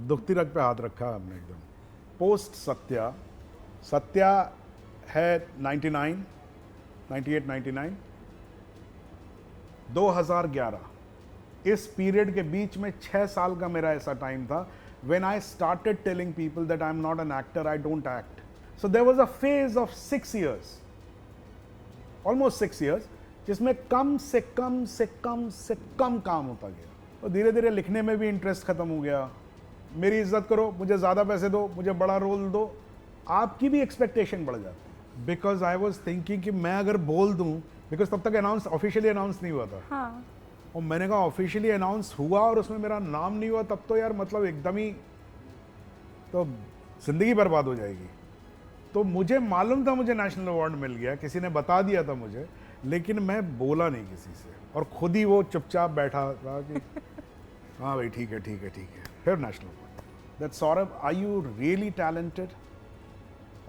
दुखती रग पे हाथ रखा हमने एकदम। पोस्ट सत्या, सत्या है 99, 98, 99, 2011, इस पीरियड के बीच में 6 साल का मेरा ऐसा टाइम था when I started telling people that I'm not an actor, I don't act. So there was a phase of 6 years, almost 6 years, जिसमें कम से कम से कम से कम काम होता गया और धीरे धीरे लिखने में भी इंटरेस्ट खत्म हो गया। मेरी इज्जत करो, मुझे ज़्यादा पैसे दो, मुझे बड़ा रोल दो, आपकी भी एक्सपेक्टेशन बढ़ जाती है। बिकॉज आई वॉज थिंकिंग कि मैं अगर बोल दूँ, बिकॉज तब तक ऑफिशियली अनाउंस नहीं हुआ था। हाँ। और मैंने कहा ऑफिशियली अनाउंस हुआ और उसमें मेरा नाम नहीं हुआ, तब तो यार मतलब एकदम ही तो जिंदगी बर्बाद हो जाएगी। तो मुझे मालूम था मुझे नेशनल अवार्ड मिल गया, किसी ने बता दिया था मुझे, लेकिन मैं बोला नहीं किसी से और खुद ही वो चुपचाप बैठा था कि हाँ भाई ठीक है ठीक है ठीक है। फिर national award. That Saurabh, are you really talented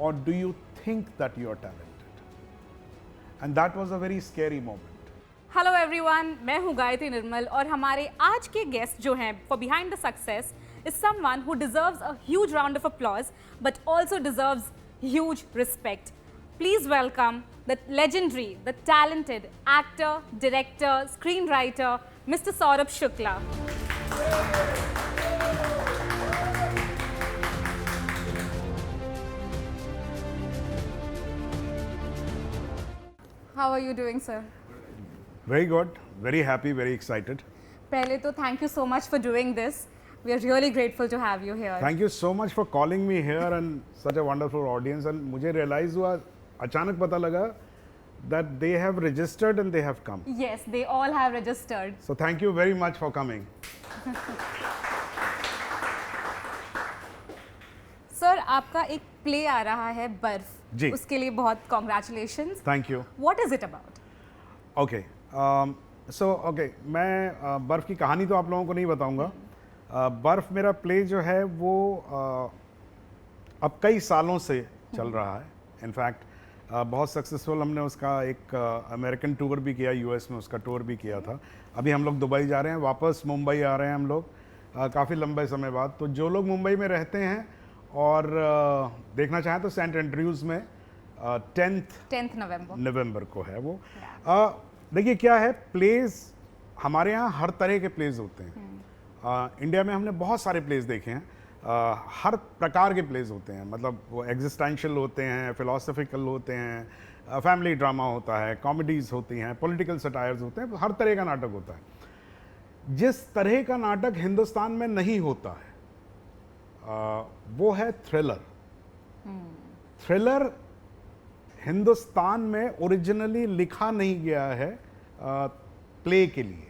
और do you think that you are talented? And that was a very scary moment. Hello everyone, मैं हूँ गायत्री निर्मल और हमारे आज के गेस्ट जो हैं for behind the success is someone who deserves a huge round of applause but also deserves huge respect. Please welcome the legendary, the talented actor, director, screen writer mister Saurabh Shukla. How are you doing, sir? Very good, very happy, very excited. पहले तो thank you so much for doing this. We are really grateful to have you here. Thank you so much for calling me here and such a wonderful audience. And मुझे realize हुआ, अचानक पता लगा that they have registered and they have come. Yes, they all have registered. So thank you very much for coming. Sir, आपका एक play आ रहा है बर्फ जी। उसके लिए बहुत congratulations. Thank you. What is it about? Okay. मैं बर्फ की कहानी तो आप लोगों को नहीं बताऊंगा। बर्फ मेरा प्ले जो है वो अब कई सालों से चल रहा है। इनफैक्ट बहुत सक्सेसफुल, हमने उसका एक अमेरिकन टूर भी किया, यूएस में उसका टूर भी किया था। अभी हम लोग दुबई जा रहे हैं, वापस मुंबई आ रहे हैं हम लोग काफ़ी लंबे समय बाद। तो जो लोग मुंबई में रहते हैं और देखना चाहें तो सेंट एंड्रयूज़ में 10th नवंबर को है वो। देखिए क्या है, प्लेज हमारे यहाँ हर तरह के प्लेज होते हैं। इंडिया में हमने बहुत सारे प्लेज देखे हैं, हर प्रकार के प्लेज होते हैं। मतलब वो एग्जिस्टेंशियल होते हैं, फिलोसफिकल होते हैं, फैमिली ड्रामा होता है, कॉमेडीज़ होती हैं, पॉलिटिकल सटायर्स होते हैं, हर तरह का नाटक होता है। जिस तरह का नाटक हिंदुस्तान में नहीं होता है वो है थ्रिलर। थ्रिलर हिंदुस्तान में ओरिजिनली लिखा नहीं गया है प्ले के लिए।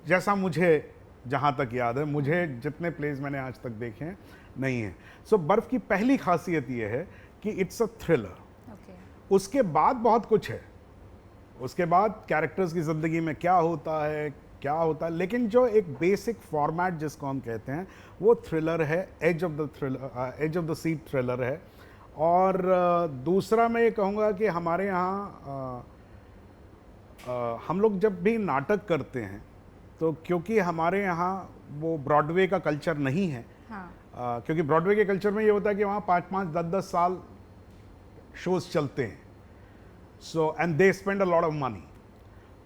जैसा मुझे जहाँ तक याद है, मुझे जितने प्लेज मैंने आज तक देखे हैं नहीं है। सो बर्फ की पहली खासियत ये है कि इट्स अ थ्रिलर। उसके बाद बहुत कुछ है, उसके बाद कैरेक्टर्स की ज़िंदगी में क्या होता है, लेकिन जो एक बेसिक फॉर्मेट जिसको हम कहते हैं वो थ्रिलर है, edge of the seat thriller है। और दूसरा मैं ये कहूँगा कि हमारे यहाँ हम लोग जब भी नाटक करते हैं तो क्योंकि हमारे यहाँ वो ब्रॉडवे का कल्चर नहीं है। हाँ। क्योंकि ब्रॉडवे के कल्चर में ये होता है कि वहाँ 5-5, 10-10 साल शोज चलते हैं। So and they spend a lot of money.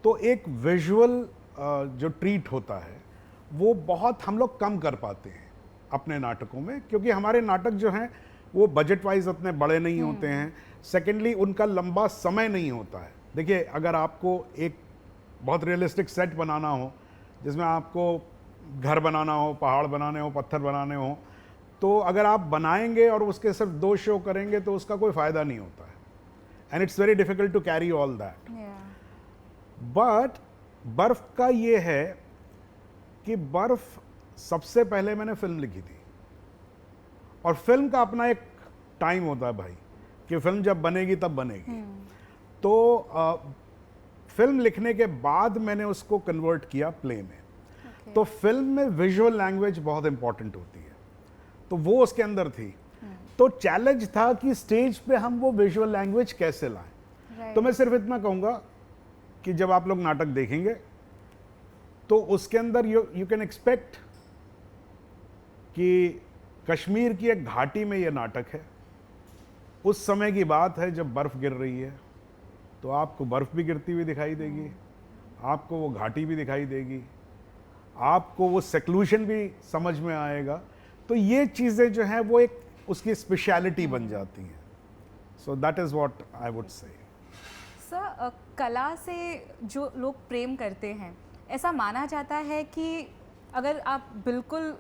तो एक विजुअल जो ट्रीट होता है वो बहुत हम लोग कम कर पाते हैं अपने नाटकों में, क्योंकि हमारे नाटक जो हैं वो बजट वाइज उतने बड़े नहीं होते हैं। सेकेंडली उनका लंबा समय नहीं होता है। देखिए, अगर आपको एक बहुत रियलिस्टिक सेट बनाना हो जिसमें आपको घर बनाना हो, पहाड़ बनाने हो, पत्थर बनाने हो, तो अगर आप बनाएंगे और उसके सिर्फ 2 शो करेंगे तो उसका कोई फ़ायदा नहीं होता है। And it's very difficult to carry all that. But बर्फ का ये है कि बर्फ सबसे पहले मैंने फिल्म लिखी थी, और फिल्म का अपना एक टाइम होता है भाई कि फिल्म जब बनेगी तब बनेगी। तो फिल्म लिखने के बाद मैंने उसको कन्वर्ट किया प्ले में। तो फिल्म में विजुअल लैंग्वेज बहुत इंपॉर्टेंट होती है, तो वो उसके अंदर थी। तो चैलेंज था कि स्टेज पे हम वो विजुअल लैंग्वेज कैसे लाएं। तो मैं सिर्फ इतना कहूँगा कि जब आप लोग नाटक देखेंगे तो उसके अंदर यू कैन एक्सपेक्ट कि कश्मीर की एक घाटी में ये नाटक है। उस समय की बात है जब बर्फ़ गिर रही है, तो आपको बर्फ़ भी गिरती हुई दिखाई देगी, आपको वो घाटी भी दिखाई देगी, आपको वो सेक्लूशन भी समझ में आएगा। तो ये चीज़ें जो हैं वो एक उसकी स्पेशलिटी बन जाती हैं। So that is what I would say. Sir, कला से जो लोग प्रेम करते हैं, ऐसा माना जाता है कि अगर आप बिल्कुल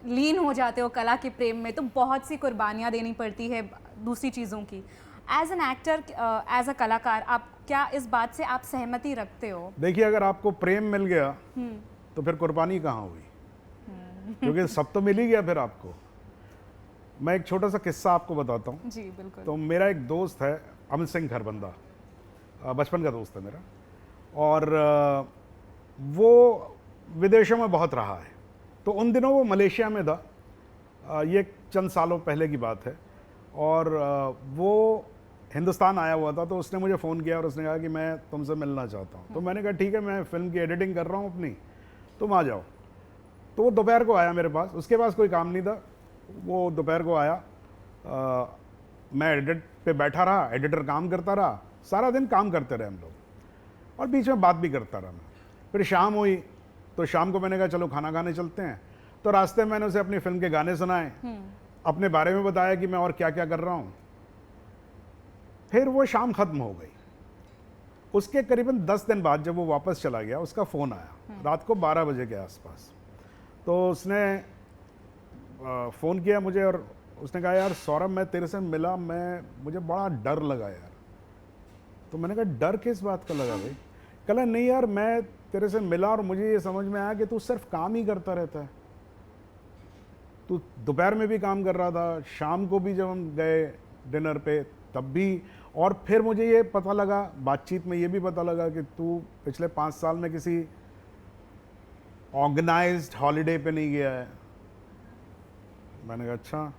लीन हो जाते हो कला के प्रेम में, तो बहुत सी कुर्बानियाँ देनी पड़ती है दूसरी चीज़ों की। As an actor, as a कलाकार, आप क्या इस बात से आप सहमति रखते हो? देखिए, अगर आपको प्रेम मिल गया तो फिर कुर्बानी कहाँ हुई? क्योंकि सब तो मिल ही गया फिर आपको। मैं एक छोटा सा किस्सा आपको बताता हूँ। जी बिल्कुल। तो मेरा एक दोस्त है अमित सिंह खरबंदा, बचपन का दोस्त है मेरा, और वो विदेशों में बहुत रहा है। तो उन दिनों वो मलेशिया में था, ये चंद सालों पहले की बात है, और वो हिंदुस्तान आया हुआ था। तो उसने मुझे फ़ोन किया और उसने कहा कि मैं तुमसे मिलना चाहता हूँ। तो मैंने कहा ठीक है, मैं फ़िल्म की एडिटिंग कर रहा हूँ अपनी, तुम आ जाओ। तो वो दोपहर को आया मेरे पास, उसके पास कोई काम नहीं था, वो दोपहर को आया। मैं एडिट पे बैठा रहा, एडिटर काम करता रहा, सारा दिन काम करते रहे हम लोग, और बीच में बात भी करता रहा मैं। फिर शाम हुई, तो शाम को मैंने कहा चलो खाना खाने चलते हैं। तो रास्ते में मैंने उसे अपनी फिल्म के गाने सुनाए, अपने बारे में बताया कि मैं और क्या क्या कर रहा हूँ। फिर वो शाम ख़त्म हो गई। उसके करीबन 10 दिन बाद जब वो वापस चला गया, उसका फ़ोन आया रात को 12 बजे के आसपास। तो उसने फ़ोन किया मुझे और उसने कहा यार सौरभ, मैं तेरे से मिला, मुझे बड़ा डर लगा यार। तो मैंने कहा डर किस बात का लगा भाई? कहला नहीं यार, मैं तेरे से मिला और मुझे ये समझ में आया कि तू सिर्फ काम ही करता रहता है। तू दोपहर में भी काम कर रहा था, शाम को भी जब हम गए डिनर पे तब भी, और फिर मुझे ये पता लगा, बातचीत में ये भी पता लगा कि तू पिछले 5 साल में किसी ऑर्गेनाइज्ड हॉलिडे पे नहीं गया है। मैंने कहा अच्छा।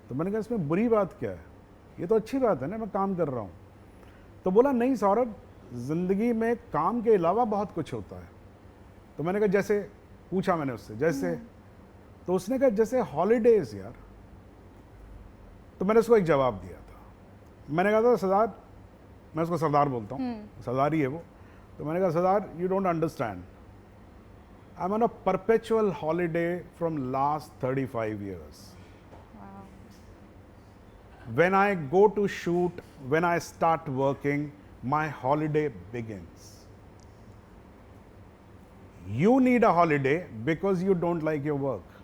तो मैंने कहा इसमें बुरी बात क्या है, ये तो अच्छी बात है ना, मैं काम कर रहा हूँ। तो बोला नहीं सौरभ, ज़िंदगी में काम के अलावा बहुत कुछ होता है। तो मैंने कहा जैसे? पूछा मैंने उससे जैसे? तो उसने कहा जैसे हॉलीडेज यार। तो मैंने उसको एक जवाब दिया था, मैंने कहा था सरदार, मैं उसको सरदार बोलता हूँ, सरदार ही है वो। तो मैंने कहा सरदार, you don't understand, I am on a perpetual holiday from last 35 years. When I go to shoot, when I start working, my holiday begins. You need a holiday because you don't like your work.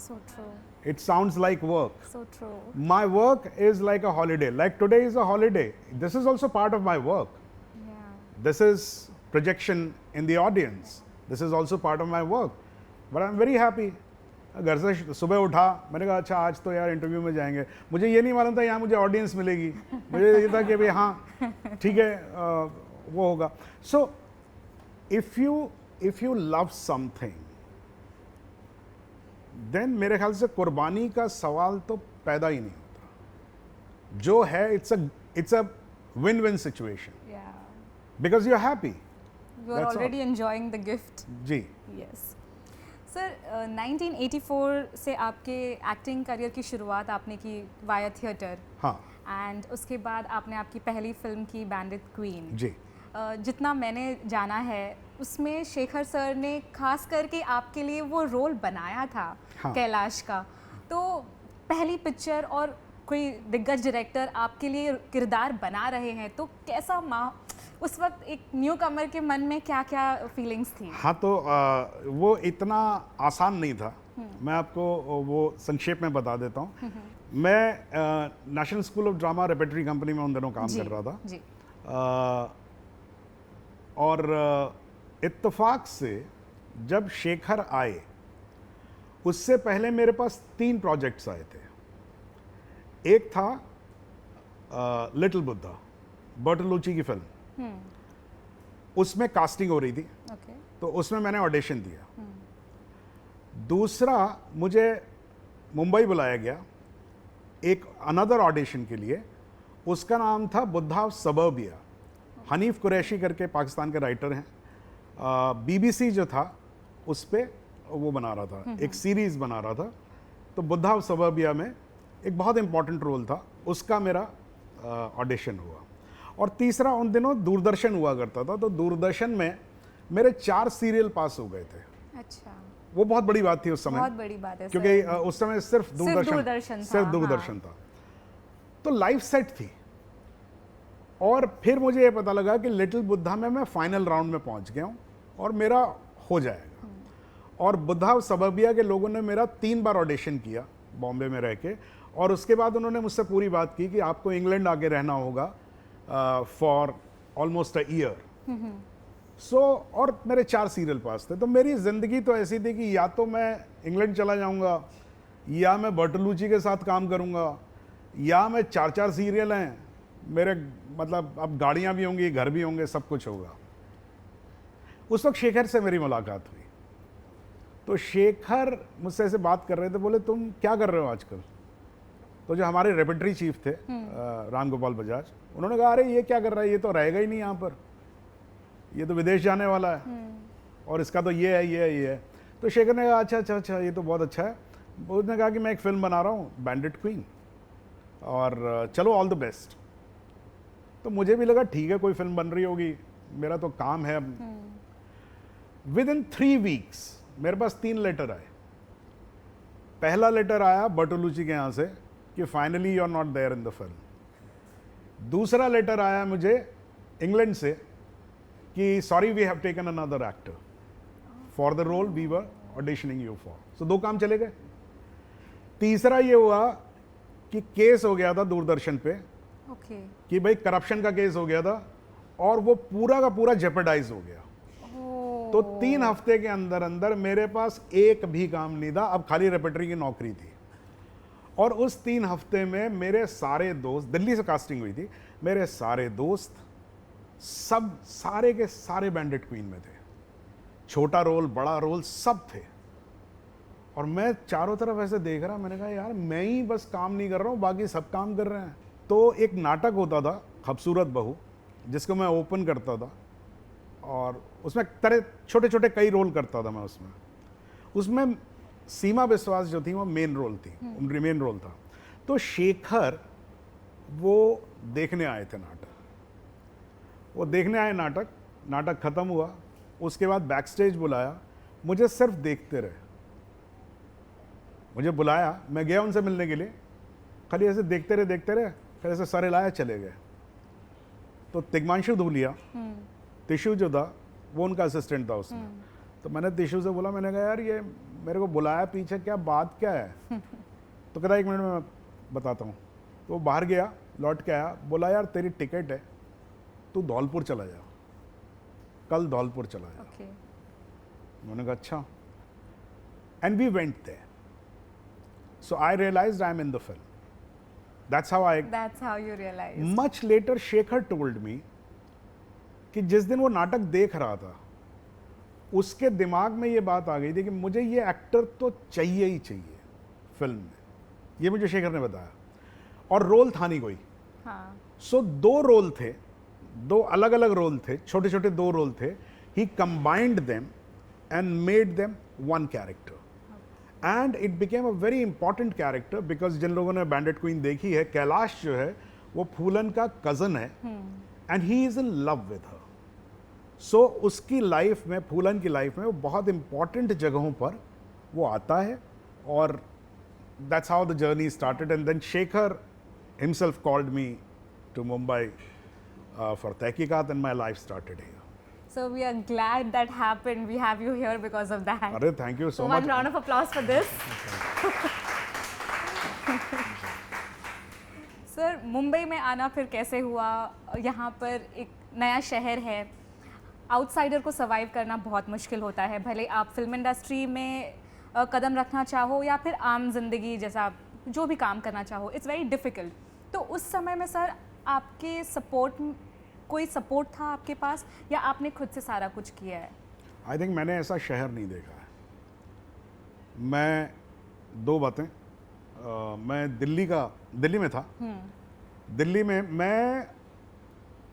So true. It sounds like work. So true. My work is like a holiday. Like today is a holiday. This is also part of my work. Yeah. This is projection in the audience. This is also part of my work. But I'm very happy. घर से सुबह उठा, मैंने कहा अच्छा आज तो यार इंटरव्यू में जाएंगे। मुझे ये नहीं मालूम था यहाँ मुझे ऑडियंस मिलेगी, मुझे ये था कि भाई हाँ ठीक है वो होगा। So if you love something, then मेरे ख्याल से कुर्बानी का सवाल तो पैदा ही नहीं होता। जो है it's a win win situation, Yeah. Because you are happy. You are That's already enjoying the gift. जी। Yes. सर, 1984 से आपके एक्टिंग करियर की शुरुआत आपने की वाया थिएटर, हाँ एंड उसके बाद आपने आपकी पहली फिल्म की बैंडिट क्वीन। जी। जितना मैंने जाना है उसमें शेखर सर ने खास करके आपके लिए वो रोल बनाया था, हाँ। कैलाश का। तो पहली पिक्चर और कोई दिग्गज डायरेक्टर आपके लिए किरदार बना रहे हैं, तो कैसा उस वक्त एक न्यू कमर के मन में क्या क्या फीलिंग्स थी? हाँ, तो वो इतना आसान नहीं था। मैं आपको वो संक्षेप में बता देता हूँ। मैं national school of drama repertory company में उन दिनों काम कर रहा था जी। और इत्तेफाक से जब शेखर आए, उससे पहले मेरे पास 3 प्रोजेक्ट्स आए थे। एक था लिटिल बुद्धा, बर्टोलुची की फिल्म, उसमें कास्टिंग हो रही थी, Okay. तो उसमें मैंने ऑडिशन दिया। दूसरा, मुझे मुंबई बुलाया गया एक अनदर ऑडिशन के लिए, उसका नाम था बुद्धा ऑफ सबर्बिया। हनीफ कुरैशी करके पाकिस्तान के राइटर हैं, बीबीसी जो था उस पर वो बना रहा था, एक सीरीज बना रहा था। तो बुद्धा ऑफ सबर्बिया में एक बहुत इंपॉर्टेंट रोल था, उसका मेरा ऑडिशन हुआ। और तीसरा, उन दिनों दूरदर्शन हुआ करता था, तो दूरदर्शन में मेरे 4 सीरियल पास हो गए थे। अच्छा, वो बहुत बड़ी बात थी उस समय, बहुत बड़ी बात है क्योंकि सर। उस समय सिर्फ दूरदर्शन था, दूरदर्शन था। तो लाइफ सेट थी। और फिर मुझे ये पता लगा कि लिटिल बुद्धा में मैं फाइनल राउंड में पहुंच गया हूं और मेरा हो जाएगा। और बुद्धा ऑफ सबर्बिया के लोगों ने मेरा 3 बार ऑडिशन किया बॉम्बे में रह के, और उसके बाद उन्होंने मुझसे पूरी बात की कि आपको इंग्लैंड आके रहना होगा फॉर ऑलमोस्ट अ ईयर। सो और मेरे 4 सीरियल पास थे। तो मेरी ज़िंदगी तो ऐसी थी कि या तो मैं इंग्लैंड चला जाऊंगा, या मैं बर्टलुची के साथ काम करूंगा, या मैं 4 सीरियल हैं मेरे, मतलब अब गाड़ियां भी होंगी, घर भी होंगे, सब कुछ होगा। उस वक्त शेखर से मेरी मुलाकात हुई। तो शेखर मुझसे ऐसे बात कर रहे थे, बोले तुम क्या कर रहे हो आजकल? तो जो हमारे रेपेटरी चीफ थे राम गोपाल बजाज, उन्होंने कहा अरे ये क्या कर रहा है, ये तो रहेगा ही नहीं यहाँ पर, ये तो विदेश जाने वाला है, और इसका तो ये है, ये है, ये है। तो शेखर ने कहा अच्छा अच्छा अच्छा, ये तो बहुत अच्छा है। उसने कहा कि मैं एक फिल्म बना रहा हूँ, बैंडिट क्वीन, और चलो ऑल द बेस्ट। तो मुझे भी लगा ठीक है, कोई फिल्म बन रही होगी, मेरा तो काम है। विद इन 3 वीक्स मेरे पास 3 लेटर आए। पहला लेटर आया बर्टोलुची के यहाँ से कि finally you are not there in the film. दूसरा लेटर आया मुझे इंग्लैंड से कि sorry we have taken another actor for the role we were auditioning you for. So 2 काम चले गए। तीसरा ये हुआ कि केस हो गया था दूरदर्शन पे, ओके, कि भाई करप्शन का केस हो गया था, और वो पूरा का पूरा जेपरडाइज हो गया। तो 3 हफ्ते के अंदर अंदर मेरे पास एक भी काम नहीं था, अब खाली रेपेटरी की नौकरी थी। और उस 3 हफ्ते में मेरे सारे दोस्त, दिल्ली से कास्टिंग हुई थी, मेरे सारे दोस्त सब सारे के सारे बैंडिट क्वीन में थे, छोटा रोल बड़ा रोल सब थे। और मैं चारों तरफ ऐसे देख रहा, मैंने कहा यार मैं ही बस काम नहीं कर रहा हूँ, बाकी सब काम कर रहे हैं। तो एक नाटक होता था खूबसूरत बहू, जिसको मैं ओपन करता था, और उसमें तरह छोटे छोटे कई रोल करता था मैं उसमें सीमा विश्वास जो थी वो मेन रोल थी, उनकी मेन रोल था। तो शेखर वो देखने आए थे नाटक, वो देखने आए नाटक ख़त्म हुआ, उसके बाद बैक स्टेज बुलाया, मुझे सिर्फ देखते रहे। मुझे बुलाया, मैं गया उनसे मिलने के लिए, खाली ऐसे देखते रहे, फिर ऐसे सर हिलाया चले गए। तो तिग्मांशु धूलिया, तिशु जो था वो उनका असिस्टेंट था उसमें। तो मैंने तिशु से बोला, मैंने कहा यार ये मेरे को बुलाया पीछे, क्या बात क्या है? तो कहता 1 मिनट में मैं बताता हूँ। तो वो बाहर गया, लौट के आया, बोला यार तेरी टिकट है, तू धौलपुर चला जा, कल धौलपुर चला जा। ओके, मैंने कहा अच्छा, and we went there. So I realized I am in the film. That's how you realized. Much later, Shekhar told me कि जिस दिन वो नाटक देख रहा था, उसके दिमाग में ये बात आ गई थी कि मुझे ये एक्टर तो चाहिए ही चाहिए फिल्म में। ये मुझे शेखर ने बताया, और रोल था नहीं कोई। हाँ, सो 2 रोल थे, 2 अलग अलग रोल थे, छोटे छोटे 2 रोल थे। He combined them and made them 1 character, and it became a very important character, because जिन लोगों ने बैंडिट क्वीन देखी है, कैलाश जो है वो फूलन का कजन है, and he is in love with her. So उसकी लाइफ में, फूलन की लाइफ में वो बहुत इंपॉर्टेंट जगहों पर वो आता है, और that's how the journey started. And then Shekhar himself called me to Mumbai for Tehkikaat, and my life started here. so we are glad that happened. We have you here because of that. अरे thank you so So much. one round of applause for this. Sir, Mumbai में आना फिर कैसे हुआ? यहाँ पर एक नया शहर है, आउटसाइडर को सर्वाइव करना बहुत मुश्किल होता है, भले आप फिल्म इंडस्ट्री में कदम रखना चाहो या फिर आम जिंदगी जैसा जो भी काम करना चाहो, इट्स वेरी डिफ़िकल्ट। तो उस समय में सर आपके कोई सपोर्ट था आपके पास, या आपने खुद से सारा कुछ किया है? आई थिंक मैंने ऐसा शहर नहीं देखा है। मैं 2 बातें, मैं दिल्ली में था। दिल्ली में मैं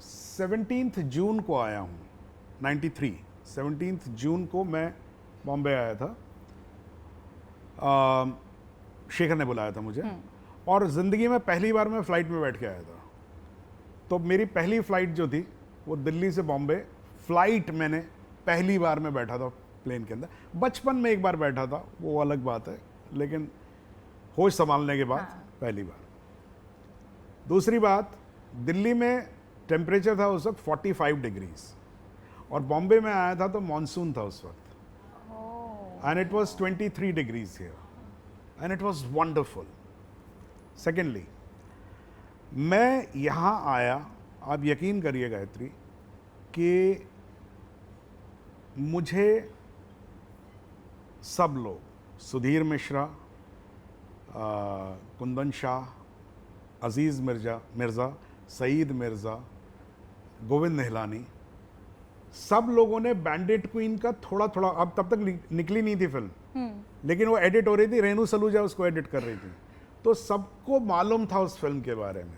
17 जून को आया हूँ, 93 17 जून को मैं बॉम्बे आया था। शेखर ने बुलाया था मुझे, और ज़िंदगी में पहली बार मैं फ़्लाइट में बैठ के आया था। तो मेरी पहली फ़्लाइट जो थी वो दिल्ली से बॉम्बे फ़्लाइट मैंने पहली बार में बैठा था प्लेन के अंदर। बचपन में एक बार बैठा था, वो अलग बात है, लेकिन होश संभालने के बाद पहली बार। दूसरी बात, दिल्ली में टेम्परेचर था उस वक्त 45 डिग्रीज, और बॉम्बे में आया था तो मॉनसून था उस वक्त, and it was 23 degrees here, and it was wonderful. Secondly, मैं यहाँ आया, आप यकीन करिए गायत्री, कि मुझे सब लोग, सुधीर मिश्रा, कुंदन शाह, अजीज़ मिर्ज़ा, सईद मिर्ज़ा, गोविंद निहलानी, सब लोगों ने बैंडिट क्वीन का थोड़ा थोड़ा, अब तब तक निकली नहीं थी फिल्म, लेकिन वो एडिट हो रही थी, रेनू सलूजा उसको एडिट कर रही थी, तो सबको मालूम था उस फिल्म के बारे में,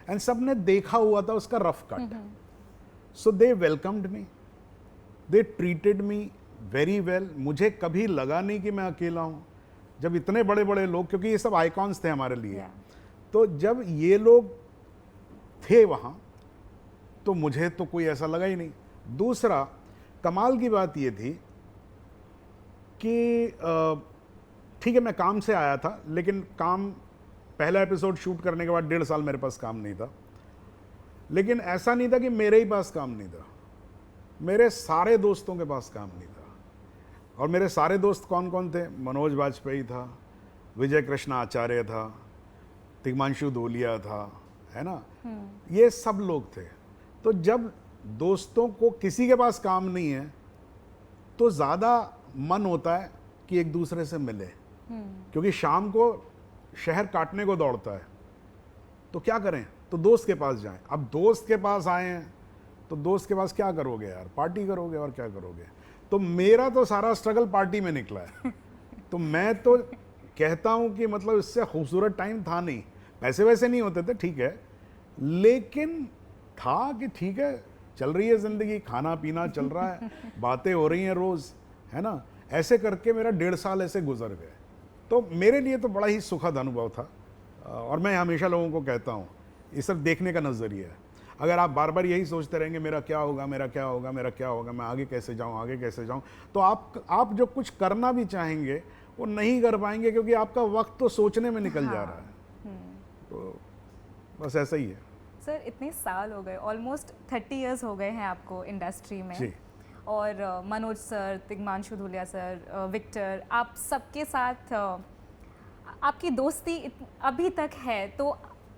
एंड सब ने देखा हुआ था उसका rough cut. So they welcomed me, they treated me very well. मुझे कभी लगा नहीं कि मैं अकेला हूँ, जब इतने बड़े बड़े लोग, क्योंकि ये सब आइकॉन्स थे हमारे लिए, तो जब ये लोग थे वहाँ तो मुझे तो कोई ऐसा लगा ही नहीं। दूसरा कमाल की बात ये थी कि ठीक है मैं काम से आया था, लेकिन काम, पहला एपिसोड शूट करने के बाद 1.5 साल मेरे पास काम नहीं था, लेकिन ऐसा नहीं था कि मेरे ही पास काम नहीं था, मेरे सारे दोस्तों के पास काम नहीं था। और मेरे सारे दोस्त कौन कौन थे? मनोज वाजपेयी था, विजय कृष्णा आचार्य था, तिग्मांशु धूलिया था, है ना, ये सब लोग थे। तो जब दोस्तों को किसी के पास काम नहीं है तो ज़्यादा मन होता है कि एक दूसरे से मिले, क्योंकि शाम को शहर काटने को दौड़ता है, तो क्या करें, तो दोस्त के पास जाएं। अब दोस्त के पास आए हैं तो दोस्त के पास क्या करोगे यार, पार्टी करोगे, और क्या करोगे। तो मेरा तो सारा स्ट्रगल पार्टी में निकला है। तो मैं तो कहता हूं कि मतलब इससे खूबसूरत टाइम था नहीं, पैसे वैसे नहीं होते थे, ठीक है, लेकिन था कि ठीक है चल रही है ज़िंदगी, खाना पीना चल रहा है, बातें हो रही हैं रोज़, है ना। ऐसे करके मेरा 1.5 साल ऐसे गुजर गए। तो मेरे लिए तो बड़ा ही सुखद अनुभव था, और मैं हमेशा लोगों को कहता हूँ ये सब देखने का नज़रिया है। अगर आप बार बार यही सोचते रहेंगे मेरा क्या होगा, मेरा क्या होगा, मेरा क्या होगा, मैं आगे कैसे जाऊँ, आगे कैसे जाऊँ, तो आप जो कुछ करना भी चाहेंगे वो नहीं कर पाएंगे, क्योंकि आपका वक्त तो सोचने में निकल जा रहा है। तो बस ऐसा ही है। सर इतने साल हो गए, ऑलमोस्ट 30 इयर्स हो गए हैं आपको इंडस्ट्री में जी। और Manoj sir, Tigmanshu Dhulia sir, Victor, आप सबके साथ आपकी दोस्ती अभी तक है, तो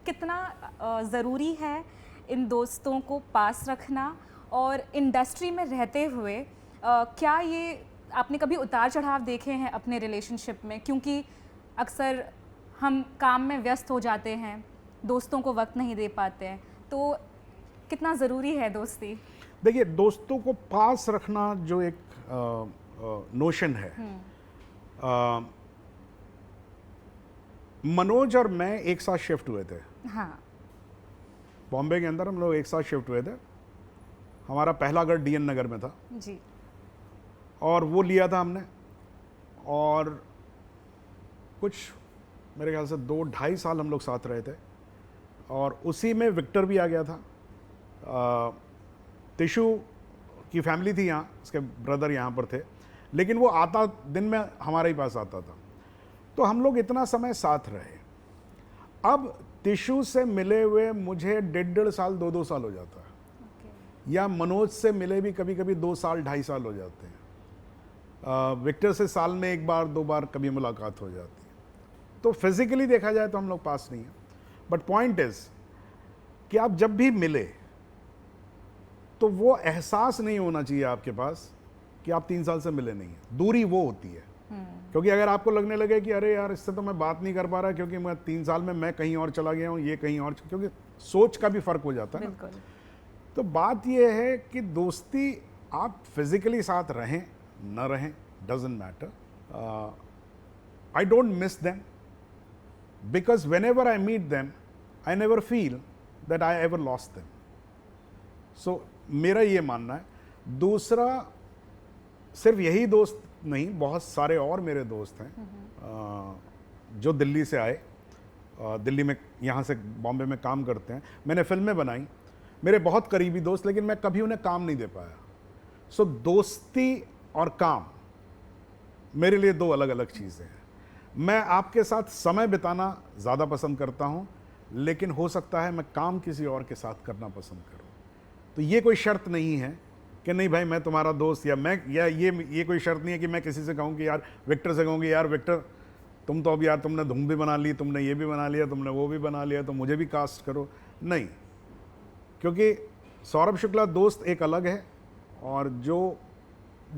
कितना ज़रूरी है इन दोस्तों को पास रखना, और इंडस्ट्री में रहते हुए क्या ये आपने कभी उतार चढ़ाव देखे हैं अपने रिलेशनशिप में? क्योंकि अक्सर हम काम में व्यस्त हो जाते हैं, दोस्तों को वक्त नहीं दे पाते हैं, तो कितना ज़रूरी है दोस्ती? देखिए, दोस्तों को पास रखना जो एक नोशन है, मनोज और मैं एक साथ शिफ्ट हुए थे। हाँ, बॉम्बे के अंदर हम लोग एक साथ शिफ्ट हुए थे। हमारा पहला घर डीएन नगर में था जी, और वो लिया था हमने, और कुछ मेरे ख्याल से 2-2.5 साल हम लोग साथ रहे थे, और उसी में विक्टर भी आ गया था। तिशु की फैमिली थी यहाँ, उसके ब्रदर यहाँ पर थे, लेकिन वो आता दिन में हमारे ही पास आता था, तो हम लोग इतना समय साथ रहे। अब तिशु से मिले हुए मुझे 1.5 साल 2 साल हो जाता है, या मनोज से मिले भी कभी कभी 2 साल 2.5 साल हो जाते हैं। विक्टर से साल में 1 बार 2 बार कभी मुलाकात हो जाती है। तो फिजिकली देखा जाए तो हम लोग पास नहीं हैं, बट पॉइंट इज कि आप जब भी मिले तो वो एहसास नहीं होना चाहिए आपके पास कि आप 3 साल से मिले नहीं हैं। दूरी वो होती है, क्योंकि अगर आपको लगने लगे कि अरे यार इससे तो मैं बात नहीं कर पा रहा क्योंकि मैं 3 साल में मैं कहीं और चला गया हूँ, ये कहीं और, क्योंकि सोच का भी फर्क हो जाता है ना। तो बात ये है कि दोस्ती आप फिजिकली साथ रहें न रहें, doesn't matter. I don't miss them because whenever I meet them I never feel that I ever lost them. So मेरा ये मानना है। दूसरा, सिर्फ यही दोस्त नहीं, बहुत सारे और मेरे दोस्त हैं जो दिल्ली से आए, दिल्ली में यहाँ से बॉम्बे में काम करते हैं। मैंने फिल्में बनाई, मेरे बहुत करीबी दोस्त, लेकिन मैं कभी उन्हें काम नहीं दे पाया। सो दोस्ती और काम मेरे लिए दो अलग अलग चीज़ें हैं। मैं आपके साथ समय बिताना ज़्यादा पसंद करता हूँ, लेकिन हो सकता है मैं काम किसी और के साथ करना पसंद करूँ। तो ये कोई शर्त नहीं है कि नहीं भाई मैं तुम्हारा दोस्त, या मैं, या ये कोई शर्त नहीं है कि मैं किसी से कहूँ कि यार विक्टर से कहूँ कि यार विक्टर तुम तो अब यार तुमने धूम भी बना ली, तुमने ये भी बना लिया, तुमने वो भी बना लिया, तो मुझे भी कास्ट करो। नहीं, क्योंकि सौरभ शुक्ला दोस्त एक अलग है और जो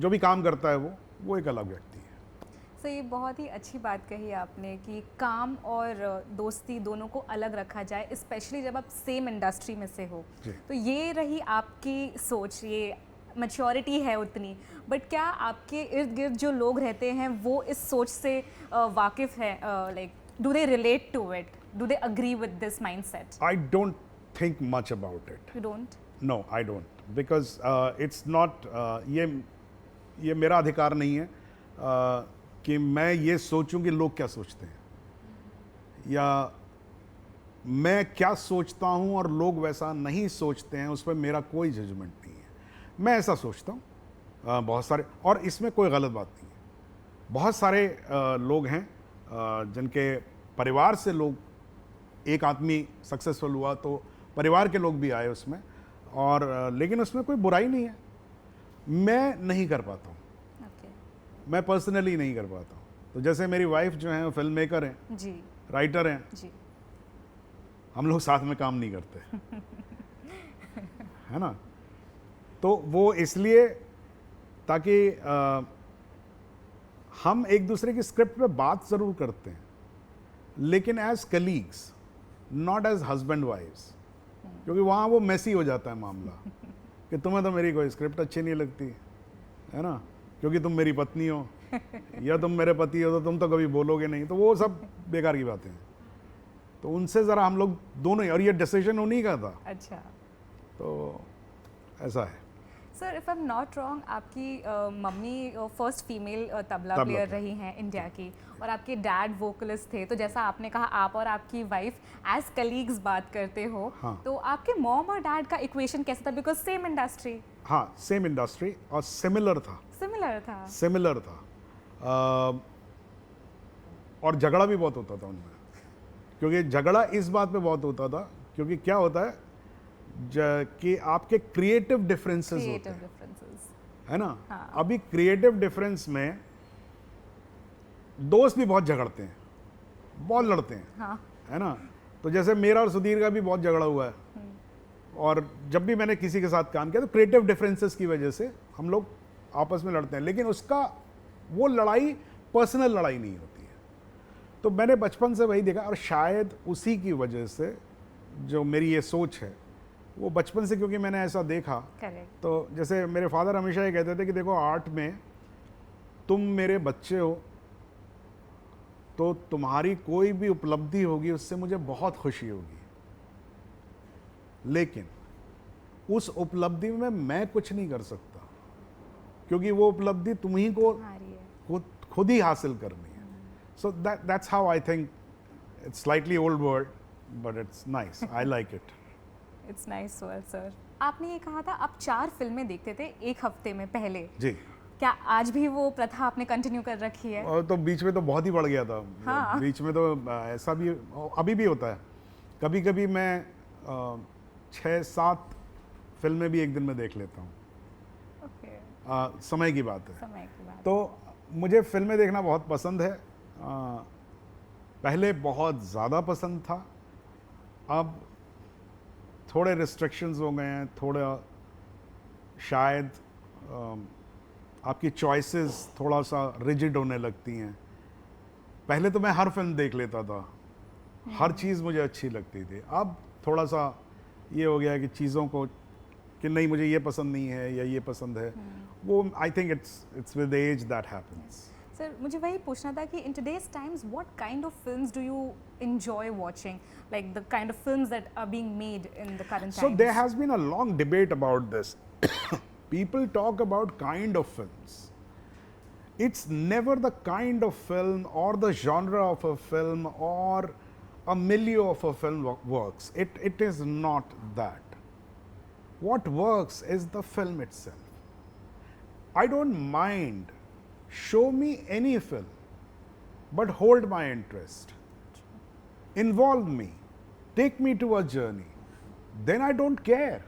भी काम करता है वो एक अलग व्यक्ति है। सो ये बहुत ही अच्छी बात कही आपने कि काम और दोस्ती दोनों को अलग रखा जाए, स्पेशली जब आप सेम इंडस्ट्री में से हो। तो ये रही आपकी सोच, ये मैच्योरिटी है उतनी। बट क्या आपके इर्द गिर्द जो लोग रहते हैं वो इस सोच से वाकिफ़ है? Like do they relate to it, do they agree with this mindset? I don't think much about it. You don't? No, I don't, because it's not, ये मेरा अधिकार नहीं है कि मैं ये सोचूं कि लोग क्या सोचते हैं, या मैं क्या सोचता हूं और लोग वैसा नहीं सोचते हैं, उस पर मेरा कोई जजमेंट नहीं है। मैं ऐसा सोचता हूं, बहुत सारे, और इसमें कोई गलत बात नहीं है। बहुत सारे लोग हैं जिनके परिवार से लोग, एक आदमी सक्सेसफुल हुआ तो परिवार के लोग भी आए उसमें, और लेकिन उसमें कोई बुराई नहीं है। मैं नहीं कर पाता हूँ, मैं पर्सनली नहीं कर पाता हूँ। तो जैसे मेरी वाइफ जो है वो फिल्म मेकर हैं जी, राइटर हैं जी, हम लोग साथ में काम नहीं करते है ना। तो वो इसलिए ताकि हम एक दूसरे की स्क्रिप्ट पे बात ज़रूर करते हैं, लेकिन as colleagues, not as husband wifes, क्योंकि वहाँ वो मेसी हो जाता है मामला कि तुम्हें तो मेरी कोई स्क्रिप्ट अच्छी नहीं लगती है ना, क्योंकि तुम मेरी पत्नी हो या तुम मेरे पति हो, तो तुम तो कभी बोलोगे नहीं। तो वो सब बेकार की बातें हैं। तो उनसे ज़रा हम लोग दोनों ही, और ये डिसीजन उन्हीं का था। अच्छा, तो ऐसा है। Sir if I am not wrong, आपकी mummy first female tabla player रही हैं इंडिया की, और आपके डैड वोकलिस्ट थे। तो जैसा आपने कहा, आप और आपकी वाइफ एज कलीग्स बात करते हो। हाँ। तो आपके मॉम और डैड का इक्वेशन कैसा था? Because same industry. हाँ, सेम इंडस्ट्री, और सिमिलर था। सिमिलर था और झगड़ा भी बहुत होता था उनमें, क्योंकि झगड़ा इस बात पे बहुत होता था, क्योंकि क्या होता है कि आपके क्रिएटिव डिफरेंसेस होते हैं, है ना। हाँ। अभी क्रिएटिव डिफरेंस में दोस्त भी बहुत झगड़ते हैं, बहुत लड़ते हैं। हाँ। है ना। तो जैसे मेरा और सुधीर का भी बहुत झगड़ा हुआ है, और जब भी मैंने किसी के साथ काम किया तो क्रिएटिव डिफरेंसेस की वजह से हम लोग आपस में लड़ते हैं, लेकिन उसका वो लड़ाई पर्सनल लड़ाई नहीं होती है। तो मैंने बचपन से वही देखा, और शायद उसी की वजह से जो मेरी ये सोच है वो बचपन से, क्योंकि मैंने ऐसा देखा। Correct. तो जैसे मेरे फादर हमेशा ये कहते थे कि देखो, आर्ट में तुम मेरे बच्चे हो, तो तुम्हारी कोई भी उपलब्धि होगी उससे मुझे बहुत खुशी होगी, लेकिन उस उपलब्धि में मैं कुछ नहीं कर सकता, क्योंकि वो उपलब्धि तुम्ही को खुद ही हासिल करनी है। So that's how I think. It's slightly old word, but it's nice, I like it. It's nice sir. आपने ये कहा था आप 4 फिल्में देखते थे एक हफ्ते में पहले जी, क्या आज भी वो प्रथा आपने कंटिन्यू कर रखी है? और तो बीच में तो बहुत ही बढ़ गया था। हाँ। बीच में तो ऐसा भी अभी भी होता है, कभी कभी मैं 6-7 फिल्में भी एक दिन में देख लेता हूँ। समय की बात है। तो मुझे फिल्में देखना बहुत पसंद है। पहले बहुत ज़्यादा पसंद था, अब थोड़े रिस्ट्रिक्शंस हो गए हैं, थोड़ा शायद आपकी चॉइसेस थोड़ा सा रिजिड होने लगती हैं। पहले तो मैं हर फिल्म देख लेता था, हर चीज़ मुझे अच्छी लगती थी। अब थोड़ा सा ये हो गया है कि चीज़ों को कि नहीं मुझे ये पसंद नहीं है या ये पसंद है, वो I think it's with as that happens. Sir मुझे वही पूछना था कि in today's times what kind of films do you enjoy watching, like the kind of films that are being made in the current times? So there has been a long debate about this. People talk about kind of films. it's never the kind of film or the genre of a film or a milieu of a film works. It is not that. What works is the film itself. I don't mind, show me any film, but hold my interest. Involve me, take me to a journey. Then I don't care.